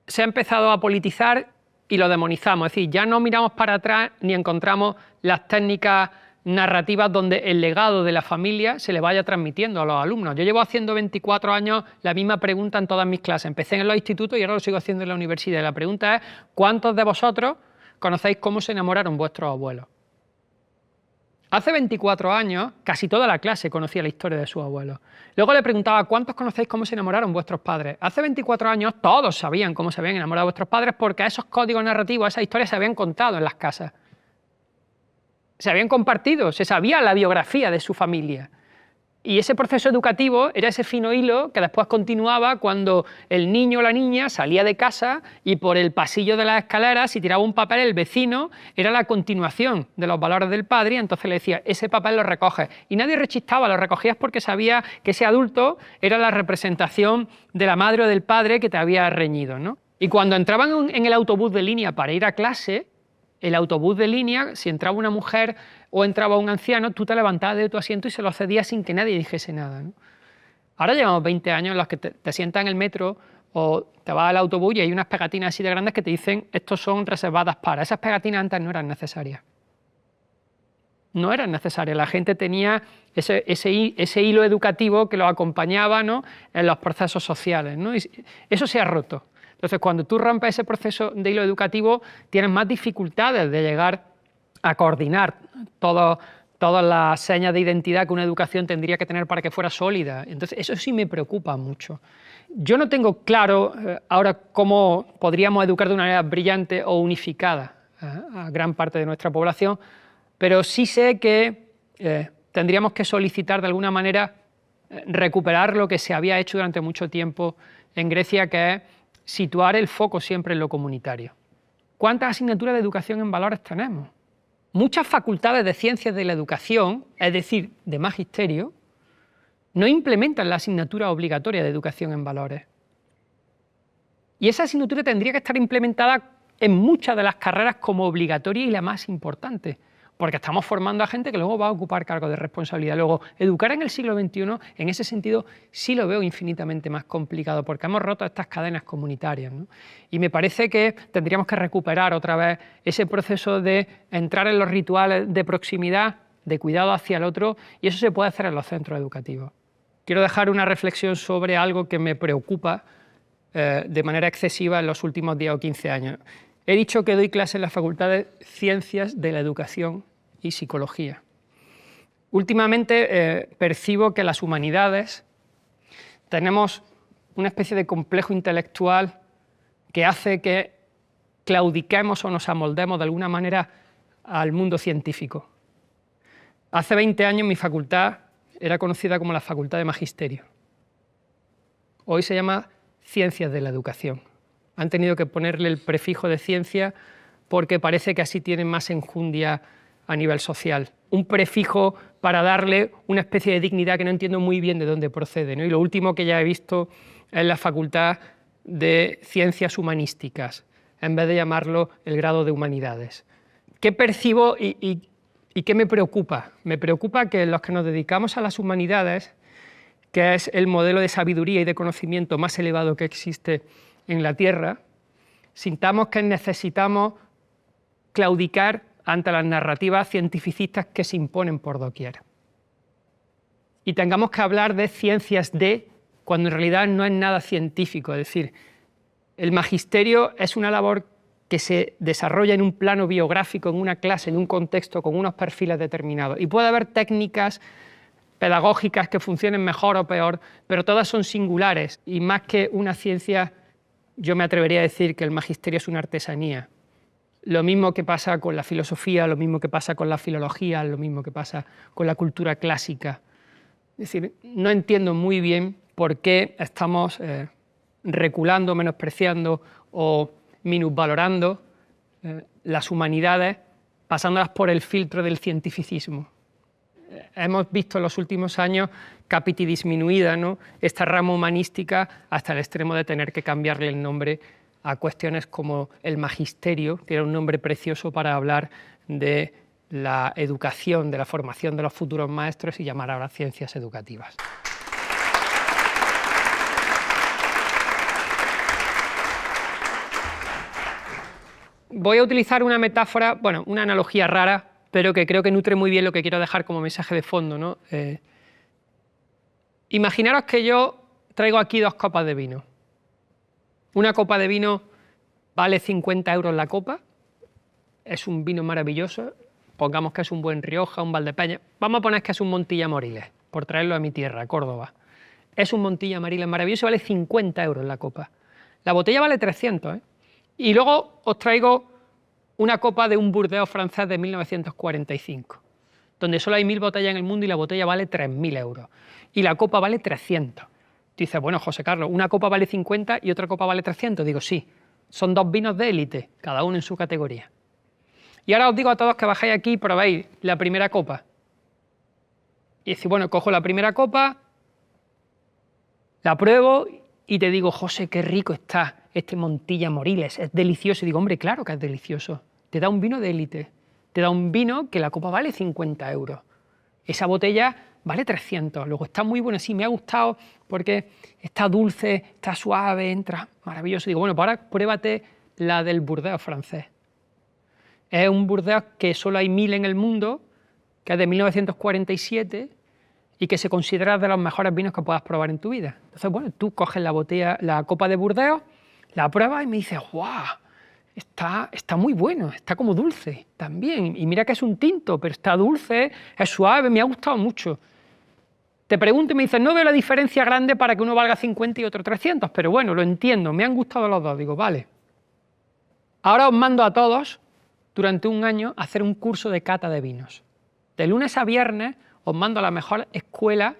se ha empezado a politizar y lo demonizamos, es decir, ya no miramos para atrás ni encontramos las técnicas narrativas donde el legado de la familia se le vaya transmitiendo a los alumnos. Yo llevo haciendo 24 años la misma pregunta en todas mis clases. Empecé en los institutos y ahora lo sigo haciendo en la universidad. La pregunta es, ¿cuántos de vosotros conocéis cómo se enamoraron vuestros abuelos? Hace 24 años, casi toda la clase conocía la historia de sus abuelos. Luego le preguntaba, ¿cuántos conocéis cómo se enamoraron vuestros padres? Hace 24 años todos sabían cómo se habían enamorado vuestros padres porque esos códigos narrativos, esas historias se habían contado en las casas. Se habían compartido, se sabía la biografía de su familia. Y ese proceso educativo era ese fino hilo que después continuaba cuando el niño o la niña salía de casa y por el pasillo de las escaleras, si tiraba un papel, el vecino era la continuación de los valores del padre y entonces le decía, ese papel lo recoges. Y nadie rechistaba, lo recogías porque sabía que ese adulto era la representación de la madre o del padre que te había reñido, ¿no? Y cuando entraban en el autobús de línea para ir a clase, el autobús de línea, si entraba una mujer o entraba un anciano, tú te levantabas de tu asiento y se lo cedías sin que nadie dijese nada, ¿no? Ahora llevamos 20 años en los que te sientas en el metro o te vas al autobús y hay unas pegatinas así de grandes que te dicen estos son reservadas para. Esas pegatinas antes no eran necesarias. No eran necesarias. La gente tenía ese hilo educativo que los acompañaba, ¿no?, en los procesos sociales, ¿no? Y eso se ha roto. Entonces, cuando tú rompes ese proceso de hilo educativo, tienes más dificultades de llegar a coordinar todas las señas de identidad que una educación tendría que tener para que fuera sólida. Entonces, eso sí me preocupa mucho. Yo no tengo claro ahora cómo podríamos educar de una manera brillante o unificada a gran parte de nuestra población, pero sí sé que tendríamos que solicitar de alguna manera recuperar lo que se había hecho durante mucho tiempo en Grecia, que es situar el foco siempre en lo comunitario. ¿Cuántas asignaturas de educación en valores tenemos? Muchas facultades de ciencias de la educación, es decir, de magisterio, no implementan la asignatura obligatoria de educación en valores. Y esa asignatura tendría que estar implementada en muchas de las carreras como obligatoria y la más importante, porque estamos formando a gente que luego va a ocupar cargos de responsabilidad. Luego, educar en el siglo XXI, en ese sentido, sí lo veo infinitamente más complicado, porque hemos roto estas cadenas comunitarias, ¿no? Y me parece que tendríamos que recuperar otra vez ese proceso de entrar en los rituales de proximidad, de cuidado hacia el otro, y eso se puede hacer en los centros educativos. Quiero dejar una reflexión sobre algo que me preocupa de manera excesiva en los últimos 10 o 15 años. He dicho que doy clases en la Facultad de Ciencias de la Educación y Psicología. Últimamente percibo que en las humanidades tenemos una especie de complejo intelectual que hace que claudiquemos o nos amoldemos de alguna manera al mundo científico. Hace 20 años mi facultad era conocida como la Facultad de Magisterio. Hoy se llama Ciencias de la Educación. Han tenido que ponerle el prefijo de ciencia porque parece que así tienen más enjundia a nivel social. Un prefijo para darle una especie de dignidad que no entiendo muy bien de dónde procede, ¿no? Y lo último que ya he visto es la Facultad de Ciencias Humanísticas, en vez de llamarlo el grado de Humanidades. ¿Qué percibo y qué me preocupa? Me preocupa que los que nos dedicamos a las humanidades, que es el modelo de sabiduría y de conocimiento más elevado que existe en la Tierra, sintamos que necesitamos claudicar ante las narrativas cientificistas que se imponen por doquier. Y tengamos que hablar de ciencias de, cuando en realidad no es nada científico. Es decir, el magisterio es una labor que se desarrolla en un plano biográfico, en una clase, en un contexto, con unos perfiles determinados. Y puede haber técnicas pedagógicas que funcionen mejor o peor, pero todas son singulares y más que una ciencia, yo me atrevería a decir que el magisterio es una artesanía. Lo mismo que pasa con la filosofía, lo mismo que pasa con la filología, lo mismo que pasa con la cultura clásica. Es decir, no entiendo muy bien por qué estamos reculando, menospreciando o minusvalorando las humanidades, pasándolas por el filtro del cientificismo. Hemos visto en los últimos años capiti disminuida, ¿no?, esta rama humanística hasta el extremo de tener que cambiarle el nombre a cuestiones como el magisterio, que era un nombre precioso para hablar de la educación, de la formación de los futuros maestros, y llamar ahora ciencias educativas. Voy a utilizar una metáfora, bueno, una analogía rara, pero que creo que nutre muy bien lo que quiero dejar como mensaje de fondo, ¿no? Imaginaros que yo traigo aquí 2 copas de vino. Una copa de vino vale 50 € la copa, es un vino maravilloso, pongamos que es un buen Rioja, un Valdepeñas, vamos a poner que es un Montilla Moriles, por traerlo a mi tierra, Córdoba. Es un Montilla Moriles maravilloso, vale 50 euros la copa. La botella vale 300, ¿eh? Y luego os traigo una copa de un Burdeos francés de 1945, donde solo hay 1000 botellas en el mundo y la botella vale 3000 euros. Y la copa vale 300. Dices, bueno, José Carlos, una copa vale 50 y otra copa vale 300. Digo, sí, son 2 vinos de élite, cada uno en su categoría. Y ahora os digo a todos que bajéis aquí y probéis la primera copa. Y decís, bueno, cojo la primera copa, la pruebo y te digo, José, qué rico está este Montilla Moriles, es delicioso. Y digo, hombre, claro que es delicioso. Te da un vino de élite, te da un vino que la copa vale 50 euros. Esa botella vale 300, luego está muy bueno, sí, me ha gustado porque está dulce, está suave, entra maravilloso. Digo, bueno, pues ahora pruébate la del Burdeos francés. Es un Burdeos que solo hay 1000 en el mundo, que es de 1947 y que se considera de los mejores vinos que puedas probar en tu vida. Entonces, bueno, tú coges la botella, la copa de Burdeos, la pruebas y me dices, ¡guau! Está muy bueno, está como dulce también. Y mira que es un tinto, pero está dulce, es suave, me ha gustado mucho. Te pregunto y me dices, no veo la diferencia grande para que uno valga 50 y otro 300, pero bueno, lo entiendo, me han gustado los dos. Digo, vale. Ahora os mando a todos, durante un año, a hacer un curso de cata de vinos. De lunes a viernes os mando a la mejor escuela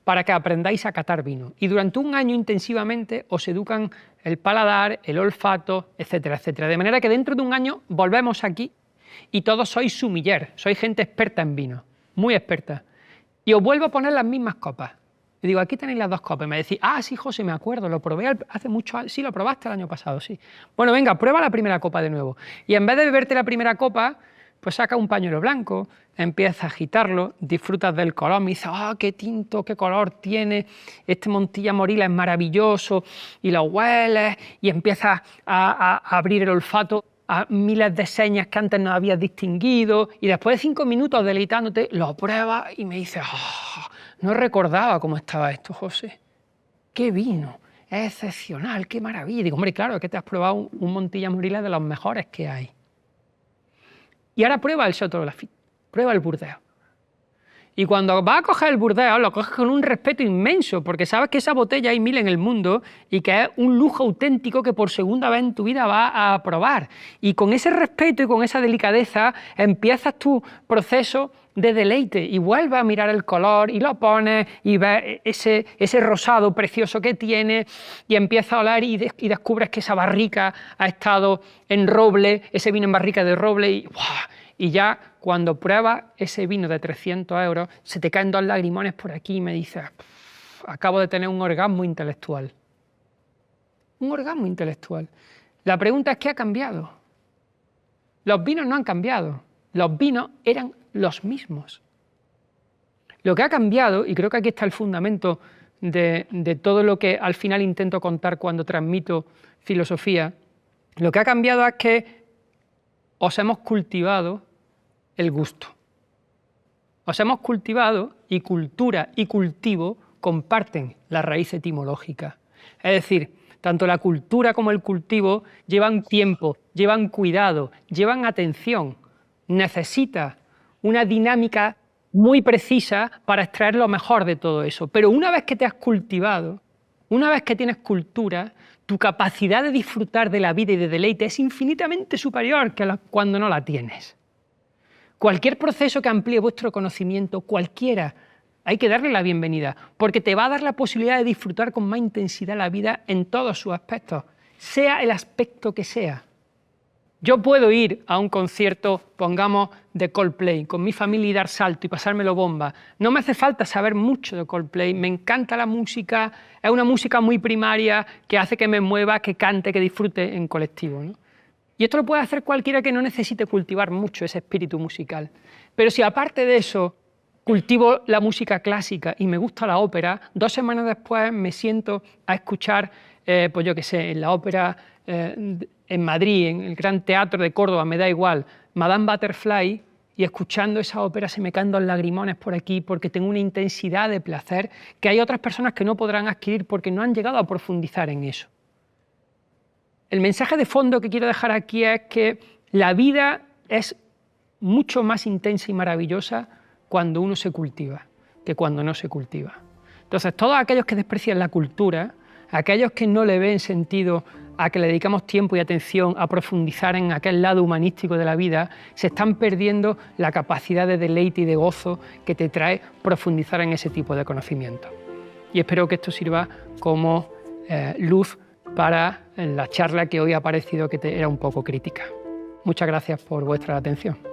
para que aprendáis a catar vino. Y durante un año intensivamente os educan el paladar, el olfato, etcétera, etcétera. De manera que dentro de un año volvemos aquí y todos sois sommelier, sois gente experta en vino, muy experta. Y os vuelvo a poner las mismas copas. Y digo, aquí tenéis las 2 copas. Y me decís, ah, sí, José, me acuerdo, lo probé hace mucho, sí, lo probaste el año pasado, sí. Bueno, venga, prueba la primera copa de nuevo. Y en vez de beberte la primera copa, pues saca un pañuelo blanco, empieza a agitarlo, disfrutas del color, me dices, ah, qué tinto, qué color tiene, este Montilla Moriles es maravilloso, y lo hueles, y empiezas a abrir el olfato a miles de señas que antes no habías distinguido, y después de 5 minutos deleitándote, lo pruebas y me dices, ah, no recordaba cómo estaba esto, José. ¡Qué vino! Es excepcional, qué maravilla. Y digo, hombre, claro, es que te has probado un Montilla Moriles de los mejores que hay. Y ahora prueba el Château Lafite, prueba el Burdeos. Y cuando vas a coger el Burdeos, lo coges con un respeto inmenso, porque sabes que esa botella hay 1000 en el mundo y que es un lujo auténtico que por segunda vez en tu vida vas a probar. Y con ese respeto y con esa delicadeza empiezas tu proceso de deleite y vuelves a mirar el color y lo pones y ves ese rosado precioso que tiene y empiezas a oler y descubres que esa barrica ha estado en roble, ese vino en barrica de roble y ¡wow! Y ya cuando pruebas ese vino de 300 euros se te caen 2 lagrimones por aquí y me dices, acabo de tener un orgasmo intelectual. Un orgasmo intelectual. La pregunta es, ¿qué ha cambiado? Los vinos no han cambiado, los vinos eran los mismos. Lo que ha cambiado, y creo que aquí está el fundamento de todo lo que al final intento contar cuando transmito filosofía, lo que ha cambiado es que os hemos cultivado el gusto. Os hemos cultivado y cultura y cultivo comparten la raíz etimológica. Es decir, tanto la cultura como el cultivo llevan tiempo, llevan cuidado, llevan atención. Necesitas una dinámica muy precisa para extraer lo mejor de todo eso. Pero una vez que te has cultivado, una vez que tienes cultura, tu capacidad de disfrutar de la vida y de deleite es infinitamente superior que cuando no la tienes. Cualquier proceso que amplíe vuestro conocimiento, cualquiera, hay que darle la bienvenida, porque te va a dar la posibilidad de disfrutar con más intensidad la vida en todos sus aspectos, sea el aspecto que sea. Yo puedo ir a un concierto, pongamos, de Coldplay, con mi familia y dar salto y pasármelo bomba. No me hace falta saber mucho de Coldplay, me encanta la música, es una música muy primaria que hace que me mueva, que cante, que disfrute en colectivo, ¿no? Y esto lo puede hacer cualquiera que no necesite cultivar mucho ese espíritu musical. Pero si aparte de eso cultivo la música clásica y me gusta la ópera, 2 semanas después me siento a escuchar, pues yo qué sé, en la ópera en Madrid, en el Gran Teatro de Córdoba, me da igual, Madame Butterfly, y escuchando esa ópera se me caen 2 lagrimones por aquí porque tengo una intensidad de placer que hay otras personas que no podrán adquirir porque no han llegado a profundizar en eso. El mensaje de fondo que quiero dejar aquí es que la vida es mucho más intensa y maravillosa cuando uno se cultiva que cuando no se cultiva. Entonces, todos aquellos que desprecian la cultura, aquellos que no le ven sentido a que le dedicamos tiempo y atención a profundizar en aquel lado humanístico de la vida, se están perdiendo la capacidad de deleite y de gozo que te trae profundizar en ese tipo de conocimiento. Y espero que esto sirva como luz para la charla que hoy ha parecido que era un poco crítica. Muchas gracias por vuestra atención.